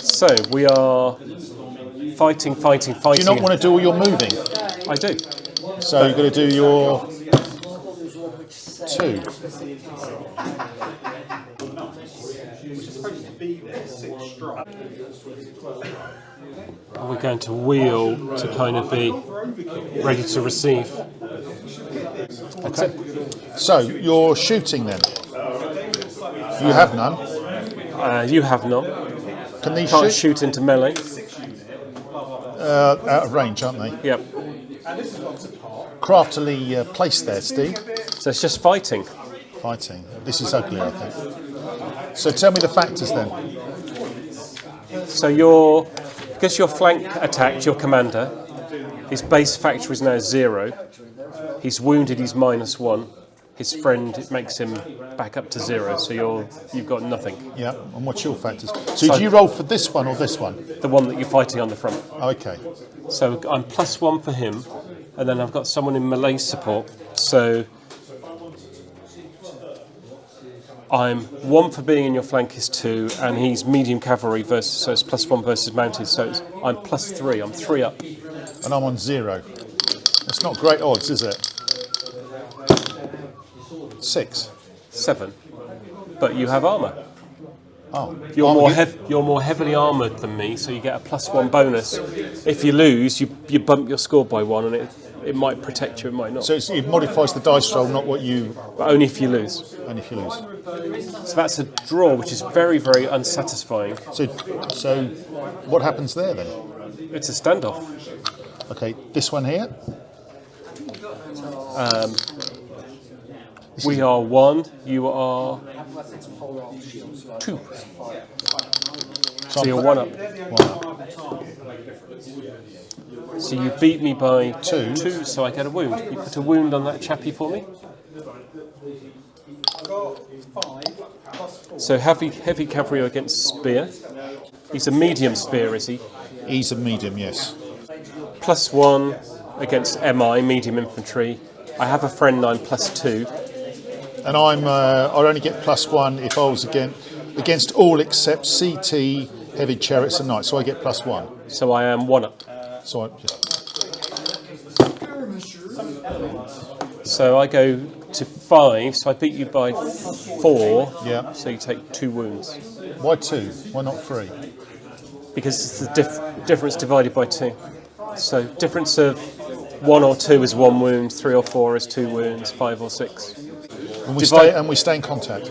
So we are fighting. Do you not want to do all your moving? I do. So you've got to do your 2. We're going to wheel to kind of be ready to receive. That's it. So you're shooting then. You have none. You have none. Can these Can't shoot? shoot into melee. Out of range, aren't they? Yep. Craftily placed there, Steve. So it's just fighting. Fighting. This is ugly, I think. So tell me the factors then. So because you're flank attacked, your commander, his base factor is now 0. He's wounded, he's -1. His friend, it makes him back up to 0. So you've got nothing. Yeah. And what's your factors? So do you roll for this one or this one? The one that you're fighting on the front. Oh, okay. So I'm +1 for him, and then I've got someone in melee support. So I'm 1 for being in your flank is 2, and he's medium cavalry versus, so it's +1 versus mounted. So I'm +3. I'm 3 up. And I'm on 0. It's not great odds, is it? 6. 7. But you have armour. Oh. You're Armour, you're more heavily armoured than me, so you get a +1 bonus. If you lose, you bump your score by 1, and it might protect you, it might not. So it modifies the dice roll, not what you. But only if you lose. And if you lose. So that's a draw, which is very, very unsatisfying. So what happens there then? It's a standoff. Okay, this one here. We are 1, you are 2. So you're 1 up. 1 up. So you beat me by 2. 2, so I get a wound. You put a wound on that chappie for me. So heavy cavalry against spear. He's a medium spear, is he? He's a medium, yes. +1 against MI, medium infantry. I have a friend, I'm +2. And I only get +1 if I was against all except CT, heavy chariots and knights. So I get +1. So I am 1 up. So So I go to 5, so I beat you by 4. Yeah. So you take 2 wounds. why 2? Why not 3? Because it's the difference divided by 2. So difference of 1 or 2 is 1 wound, 3 or 4 is 2 wounds, 5 or 6. And we stay in contact.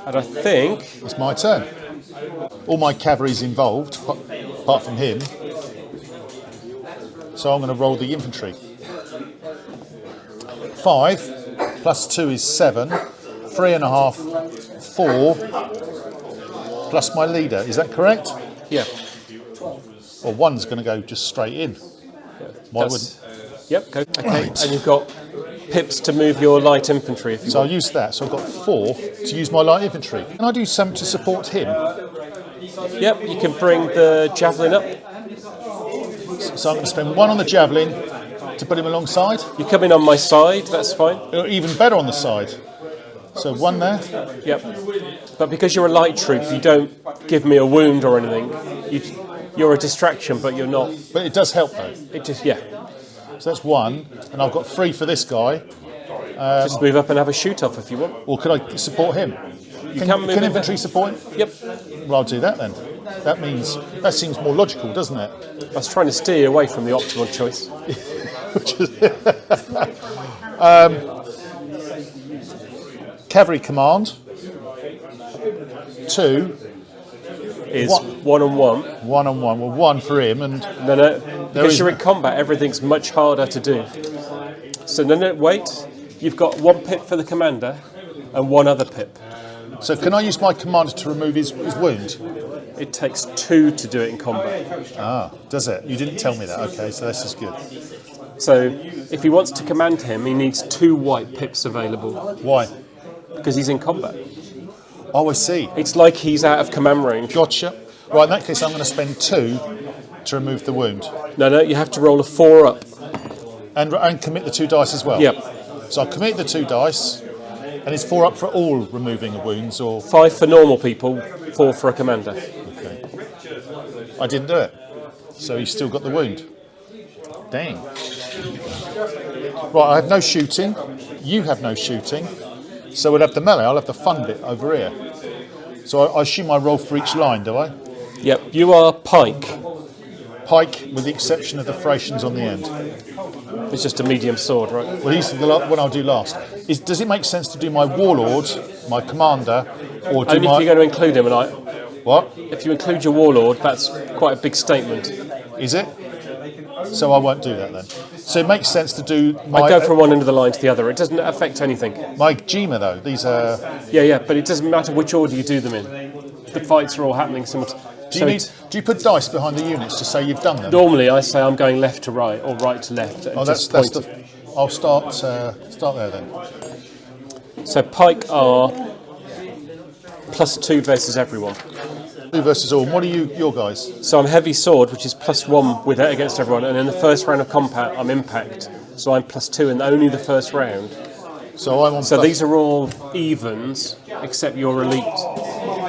And I think It's my turn. All my cavalry's involved, apart from him. So I'm going to roll the infantry. 5 plus 2 is 7. 3.5, 4 plus my leader. Is that correct? yeah. Or 1's going to go just straight in. Why wouldn't? Yep, go. Okay. Right. And you've got pips to move your light infantry if you So I'll want. use that. So I've got 4 to use my light infantry. Can I do something to support him? Yep, you can bring the javelin up. So I'm going to spend 1 on the javelin to put him alongside. You come in on my side, that's fine. Or even better on the side. So 1 there. Yep. But because you're a light troop, you don't give me a wound or anything. You're a distraction, but you're not. But it does help though. It just, yeah. So that's 1. And I've got 3 for this guy. Just move up and have a shoot off if you want. Or could I support him? can move Can in infantry support him? Yep. Well, I'll do that then. That seems more logical, doesn't it? I was trying to steer you away from the optimal choice. Cavalry command. 2. Is What? 1-on-1. 1-on-1. Well, 1 for him, and No. Because is you're no- in combat, everything's much harder to do. So no, wait. You've got 1 pip for the commander and 1 other pip. So can I use my commander to remove his wound? It takes 2 to do it in combat. Ah, does it? You didn't tell me that. Okay, so this is good. So if he wants to command him, he needs 2 white pips available Why? because he's in combat. Oh, I see. It's like he's out of command range. Gotcha. Right, in that case, I'm going to spend 2 to remove the wound. No, you have to roll a 4 up. And commit the 2 dice as well? Yep. So I'll commit the 2 dice, and it's 4 up for all removing of wounds, or... 5 for normal people, 4 for a commander. Okay. I didn't do it. So he's still got the wound. Dang. Right, I have no shooting. You have no shooting. So we'll have the melee. I'll have the fun bit over here. So I assume I roll for each line, do I? Yep, you are Pike. Pike, with the exception of the Thracians on the end. It's just a medium sword, right? Well, he's the one I'll do last. Does it make sense to do my warlord, my commander, or do Only my... if you're going to include him, and What? if you include your warlord, that's quite a big statement. Is it? So I won't do that then. So it makes sense to do my... I go from one end of the line to the other. It doesn't affect anything. My Jima, though. These are... Yeah, but it doesn't matter which order you do them in. The fights are all happening simultaneously. Do you put dice behind the units to say you've done them? Normally, I say I'm going left to right or right to left. And Oh, just that's point the... I'll start there then. So Pike are +2 versus everyone. 2 versus all. What are your guys? So I'm heavy sword, which is +1 with it against everyone, and in the first round of combat, I'm impact. So I'm +2 in only the first round. So I'm on... So these are all evens, except you're elite.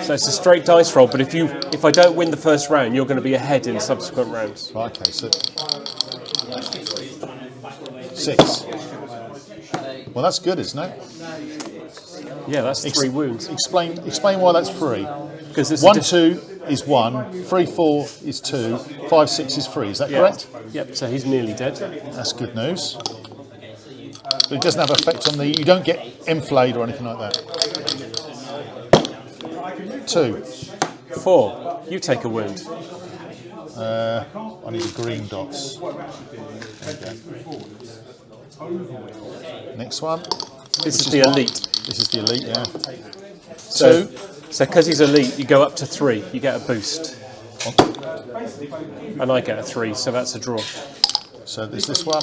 So it's a straight dice roll, but if I don't win the first round, you're going to be ahead in subsequent rounds. Right, okay, so... 6. Well, that's good, isn't it? Yeah, that's 3 wounds. Explain why that's 3. Because this 1, 2 is 1, 3, 4 is 2, 5, 6 is 3. Is that correct? Yep, so he's nearly dead. That's good news. But it doesn't have effect on the... You don't get enflayed or anything like that. 2. 4, you take a wound. I need the green dots. Okay. Next one. This is the elite. This is the elite, yeah. So because he's elite, you go up to 3, you get a boost. And I get a 3, so that's a draw. So there's this one.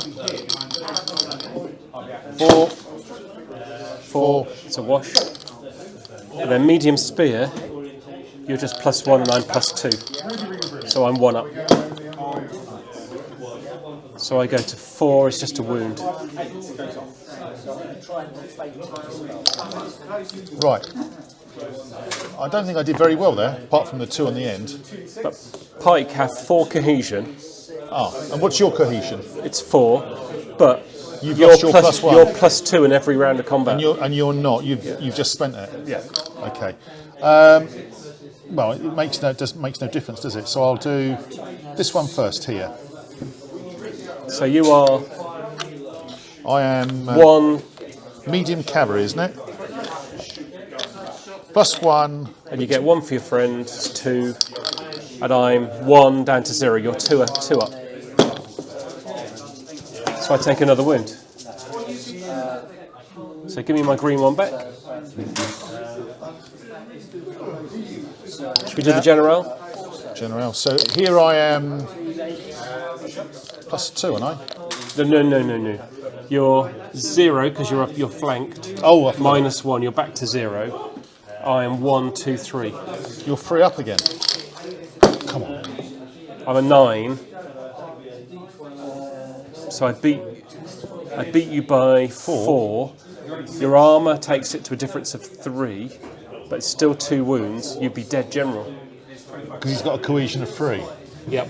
4. 4, it's a wash. And then medium spear, you're just +1 and I'm +2. So I'm 1 up. So I go to 4, it's just a wound. Right. I don't think I did very well there, apart from the 2 on the end. But Pike have 4 cohesion. Ah, and what's your cohesion? It's 4, but You've you're lost your +1. You're +2 in every round of combat. And you're not. You've just spent it. Yeah. Okay. Well, it makes no difference, does it? So I'll do this one first here. So you are I am 1, medium cavalry, isn't it? +1. and you get 1 for your friend, 2, and I'm 1 down to 0. You're 2 up. So I take another wound. So give me my green one back. Should we do the general? General. So here I am +2, aren't I? No. You're 0 because you're flanked. Oh, I've got it. -1, you're back to 0. I am 1, 2, 3. You're 3 up again. Come on. I'm a 9. So I beat you by 4. Your armour takes it to a difference of 3, but it's still 2 wounds. You'd be dead general. Because he's got a cohesion of 3. Yep.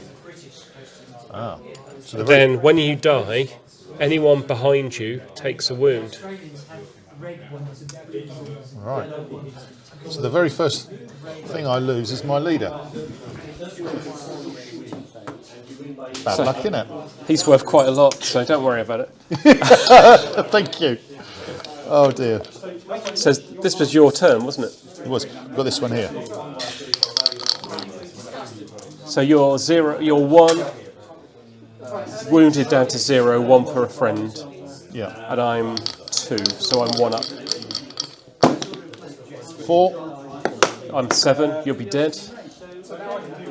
So the Then when you die, anyone behind you takes a wound. Right. So the very first thing I lose is my leader. Bad luck, innit? He's worth quite a lot, so don't worry about it. Thank you. Oh dear. So this was your turn, wasn't it? It was. I've got this one here. So you're 0. You're 1 wounded down to 0, 1 for a friend, Yeah. and I'm 2, so I'm 1 up. 4, I'm 7. You'll be dead.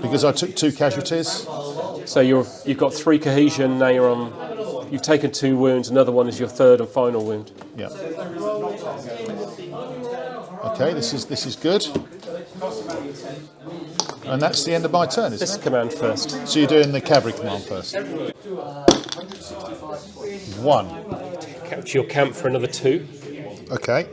because I took 2 casualties. So you've got 3 cohesion. Now you're on. You've taken 2 wounds. Another one is your 3rd and final wound. Yeah. Okay, this is good. And that's the end of my turn, This isn't it? command first. So you're doing the cavalry command first. 1. Capture your camp for another 2. Okay.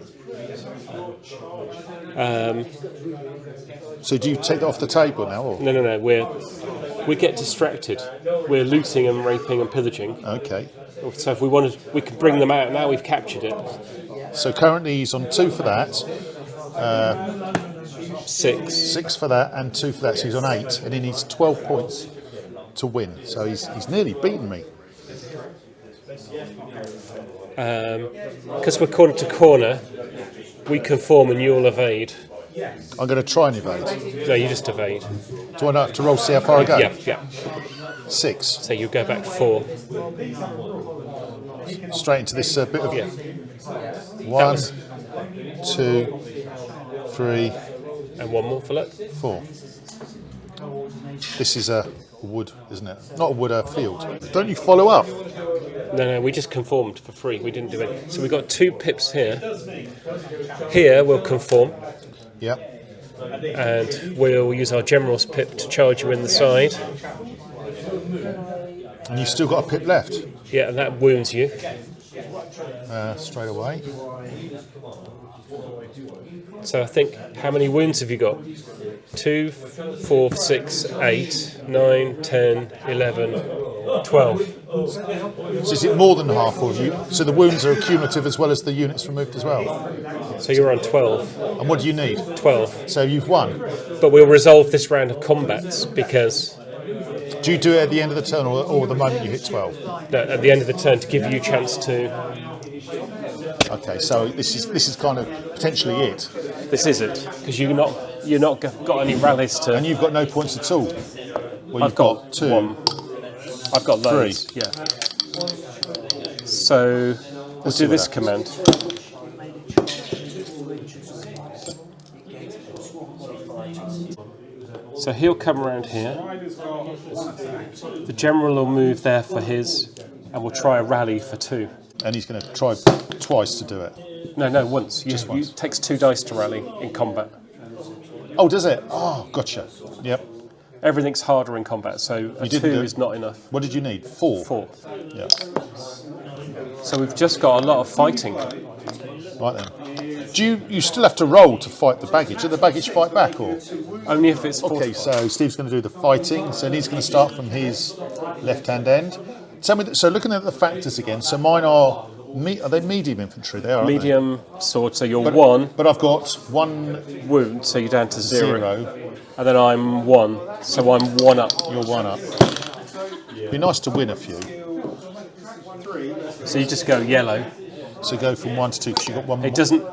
So do you take that off the table now? Or? No. We get distracted. We're looting and raping and pillaging. Okay. So if we wanted, we could bring them out. Now we've captured it. So currently he's on 2 for that, 6. 6 for that, and 2 for that. So he's on 8, and he needs 12 points to win. So he's nearly beaten me. Because we're corner to corner, we conform and you'll evade. I'm going to try and evade. No, you just evade. Do I not have to roll see how far I go? Yeah. 6. So you go back 4. Straight into this bit of... Yeah. 1, 2, 3, And 1 more for luck. 4. This is a wood, isn't it? Not a wood, a field. Don't you follow up? No, we just conformed for free. We didn't do it. So we've got 2 pips here. Here we'll conform. Yep. And we'll use our general's pip to charge you in the side. And you've still got a pip left. Yeah, and that wounds you. Straight away. So I think, how many wounds have you got? 2, 4, 6, 8, 9, 10, 11, 12. So is it more than half of you? So the wounds are cumulative as well as the units removed as well. So you're on 12. And what do you need? 12. So you've won. But we'll resolve this round of combats because Do you do it at the end of the turn or the moment you hit 12? at the end of the turn to give you a chance to. Okay, so this is kind of potentially it. This is it because you're not got any rallies to. And you've got no points at all. Well, I've you've got 2. 1. I've got loads. 3. Yeah. So we'll see do what this happens. command. So he'll come around here. The general will move there for his, and we'll try a rally for 2. And he's going to try twice to do it. No, once. Just once. It takes 2 dice to rally in combat. Oh, does it? Oh, gotcha. Yep. Everything's harder in combat, so a 2 didn't do it. is not enough. What did you need? 4? 4. Yeah. So we've just got a lot of fighting. Right then. Do you still have to roll to fight the baggage? Did the baggage fight back or? Only if it's Okay, fortified. so Steve's going to do the fighting. So he's going to start from his left-hand end. Tell me. So looking at the factors again. So mine are they medium infantry? They are aren't Medium sword, so you're they? 1 But I've got 1 wound, so you're down to 0. 0. And then I'm 1, so I'm 1 up. You're 1 up. Be nice to win a few. So you just go yellow. So go from 1 to 2 because you got 1 more. It doesn't.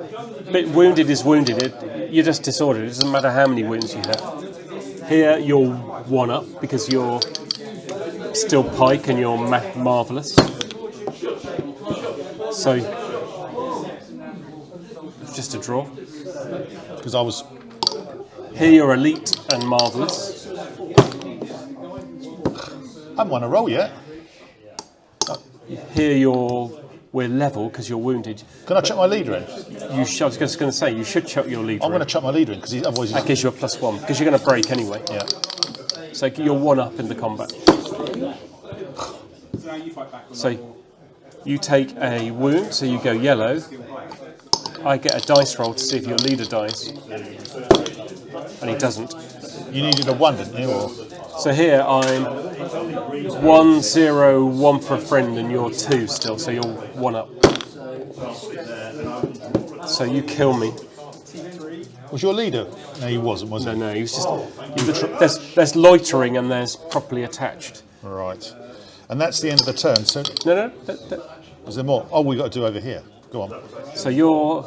But wounded is wounded. You're just disordered. It doesn't matter how many wounds you have. Here you're 1 up because you're still pike and you're marvellous. So it's just a draw. Because I was. Here you're elite and marvellous. I haven't won a roll yet. Here we're level because you're wounded. Can I chuck my leader in? I was just going to say you should chuck your leader. I'm going in. to chuck my leader in because otherwise That he's. gives you a +1 because you're going to break anyway. Yeah. So you're 1 up in the combat. So you take a wound, so you go yellow. I get a dice roll to see if your leader dies, and he doesn't. You needed a 1, didn't you? Or? So here I'm 1, 0, 1 for a friend, and you're 2 still, so you're 1 up. So you kill me. Was your leader? No, he wasn't, was he? No, he was just. There's loitering and there's properly attached. Right. And that's the end of the turn. So No. is there more? Oh, we got to do over here. Go on. So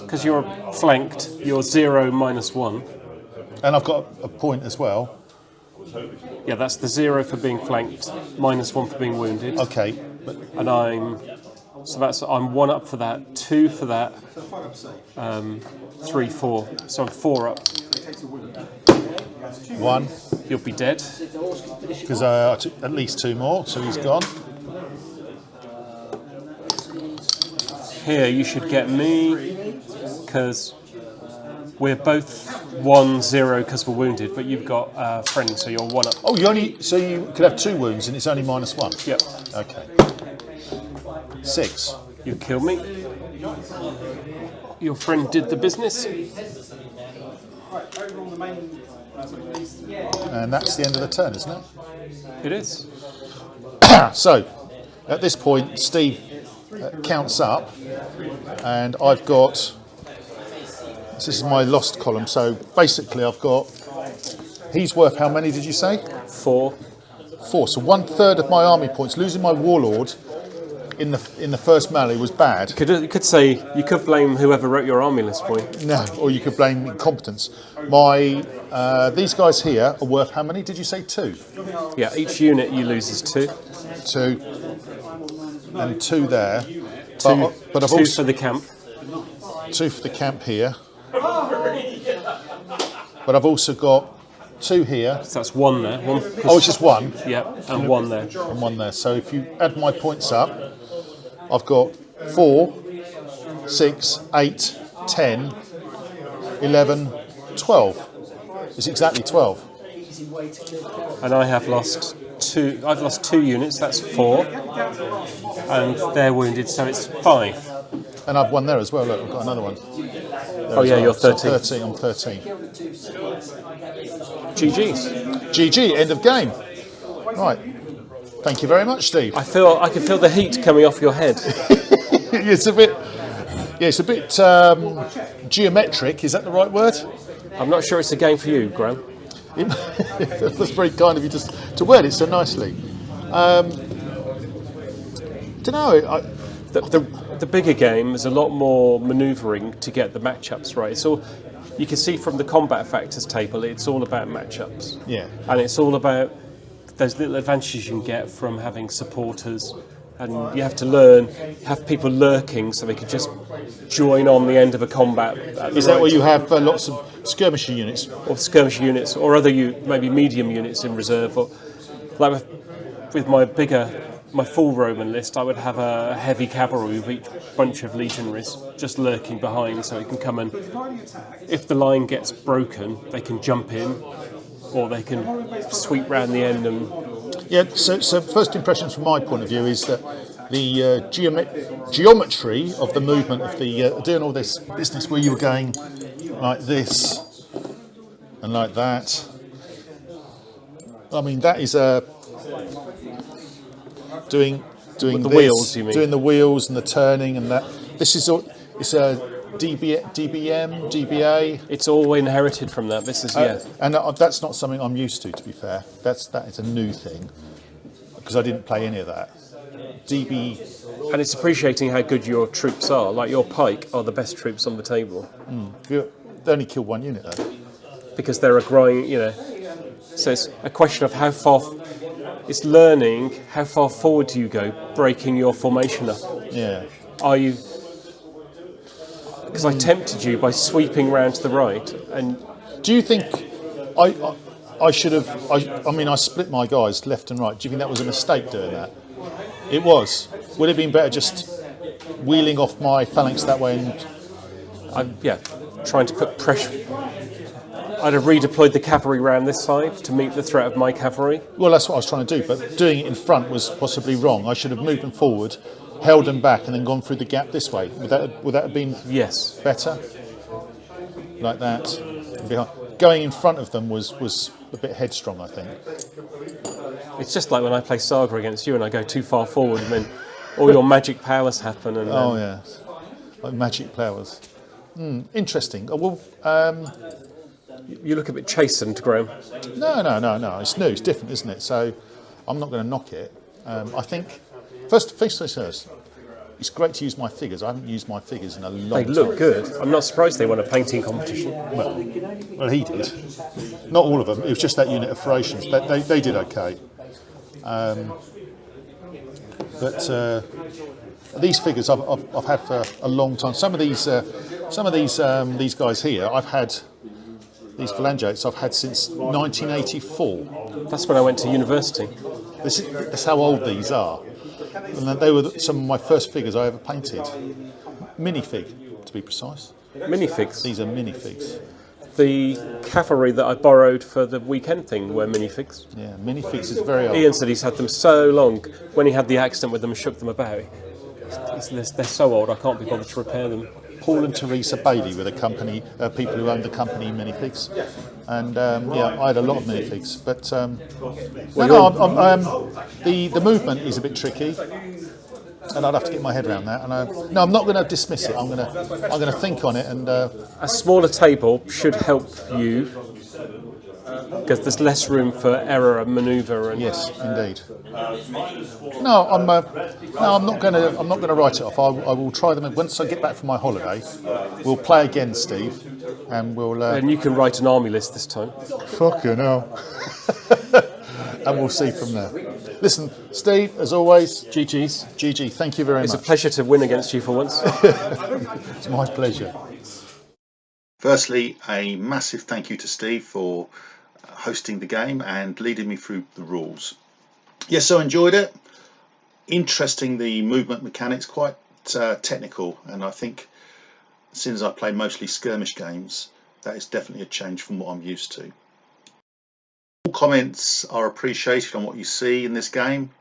because you're flanked, you're 0 minus 1. And I've got a point as well. Yeah, that's the 0 for being flanked, minus 1 for being wounded. Okay. But And I'm So that's I'm 1 up for that, 2 for that, 3, 4. So I'm 4 up. 1, You'll be dead. because I took at least 2 more, so he's gone. Here you should get me, because we're both 1, 0 because we're wounded, but you've got a friend, so you're 1 up. Oh, so you could have 2 wounds and it's only -1. Yep. Okay. 6. You killed me. Your friend did the business. And that's the end of the turn, isn't it? It is. So, at this point, Steve counts up, and I've got. This is my lost column. So basically, I've got. He's worth how many? Did you say? 4. 4. So 1/3 of my army points. Losing my warlord in the first melee was bad. You could say you could blame whoever wrote your army list for you. No, or you could blame incompetence. My these guys here are worth how many? Did you say 2? Yeah, each unit you lose is 2. 2 and 2 there. 2, but I've 2 also for the camp. 2 for the camp here. But I've also got 2 here. So that's 1 there. 1. Oh, it's just 1 Yeah, and 1 there. and 1 there. So if you add my points up, I've got 4, 6, 8, 10, 11, 12. It's exactly 12. And I have lost 2. I've lost 2 units. That's 4. And they're wounded, so it's 5. And I've one there as well. Look, I've got another one. Oh yeah, you're So 13. I'm 13. GG's. GG, end of game. Right. Thank you very much, Steve. I can feel the heat coming off your head. It's a bit geometric. Is that the right word? I'm not sure it's a game for you, Graham. That's very kind of you to word it so nicely. Don't know. The bigger game is a lot more manoeuvring to get the matchups right. So you can see from the combat factors table, it's all about matchups. Yeah. And it's all about those little advantages you can get from having supporters. And you have to learn, have people lurking so they can just join on the end of a combat. Is that where you have lots of skirmisher units? Or skirmish units, or other maybe medium units in reserve, or like with my full Roman list, I would have a heavy cavalry with each bunch of legionaries just lurking behind, so it can come and if the line gets broken, they can jump in, or they can sweep round the end and. Yeah. So first impressions from my point of view is that the geometry of the movement of the doing all this business where you were going like this and like that. I mean, that is doing the this, wheels, you mean? doing the wheels and the turning and that. This is all. It's a DBM, DBA. It's all inherited from that. This is And that's not something I'm used to be fair. That is a new thing because I didn't play any of that. DB. And it's appreciating how good your troops are. Like your pike are the best troops on the table They only killed 1 unit though. because they're a grind. So it's a question of how far. It's learning how far forward do you go, breaking your formation up. Yeah. Are you? Because I tempted you by sweeping round to the right, and Do you think I should have? I mean, I split my guys left and right. Do you think that was a mistake doing that? It was. Would it have been better just wheeling off my phalanx that way and? trying to put pressure. I'd have redeployed the cavalry round this side to meet the threat of my cavalry. Well, that's what I was trying to do, but doing it in front was possibly wrong. I should have moved them forward, held them back, and then gone through the gap this way. Would that have been Yes. better? Like that. Behind. Going in front of them was a bit headstrong, I think. It's just like when I play Saga against you and I go too far forward and then all your magic powers happen. And Oh yeah, like magic powers. Interesting. Well, you look a bit chastened, Graham. no. It's new. It's different, isn't it? So I'm not going to knock it. I think first things first. It's great to use my figures. I haven't used my figures in a long They time. look good. I'm not surprised they won a painting competition. Well, he did. Not all of them. It was just that unit of Thracians. They did okay. But these figures I've had for a long time. Some of these guys here I've had. These phalangates I've had since 1984. That's when I went to university. That's how old these are. And they were some of my first figures I ever painted. Minifig, to be precise. Minifigs. These are minifigs. The cavalry that I borrowed for the weekend thing were minifigs. Yeah, minifigs is very old. Ian said he's had them so long. When he had the accident with them and shook them about, they're so old I can't be bothered to repair them. Paul and Teresa Bailey were the company, people who owned the company Minifigs, and I had a lot of minifigs. But the movement is a bit tricky, and I'd have to get my head around that. And I'm not going to dismiss it. I'm going to think on it. And a smaller table should help you because there's less room for error and manoeuvre. And yes, indeed. No, I'm not going to write it off. I will try them once I get back from my holiday. We'll play again, Steve, and we'll. And you can write an army list this time. Fucking hell. And we'll see from there. Listen, Steve, as always, GG's. GG. Thank you very much. It's a pleasure to win against you for once. It's my pleasure. Firstly, a massive thank you to Steve for hosting the game and leading me through the rules. Yes, I enjoyed it. Interesting, the movement mechanics, quite technical, and I think since I play mostly skirmish games, that is definitely a change from what I'm used to. All comments are appreciated on what you see in this game.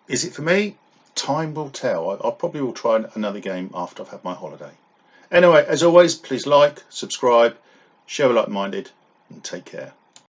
Is it for me? Time will tell. I probably will try another game after I've had my holiday. Anyway, as always, please like, subscribe, share with like-minded, and take care.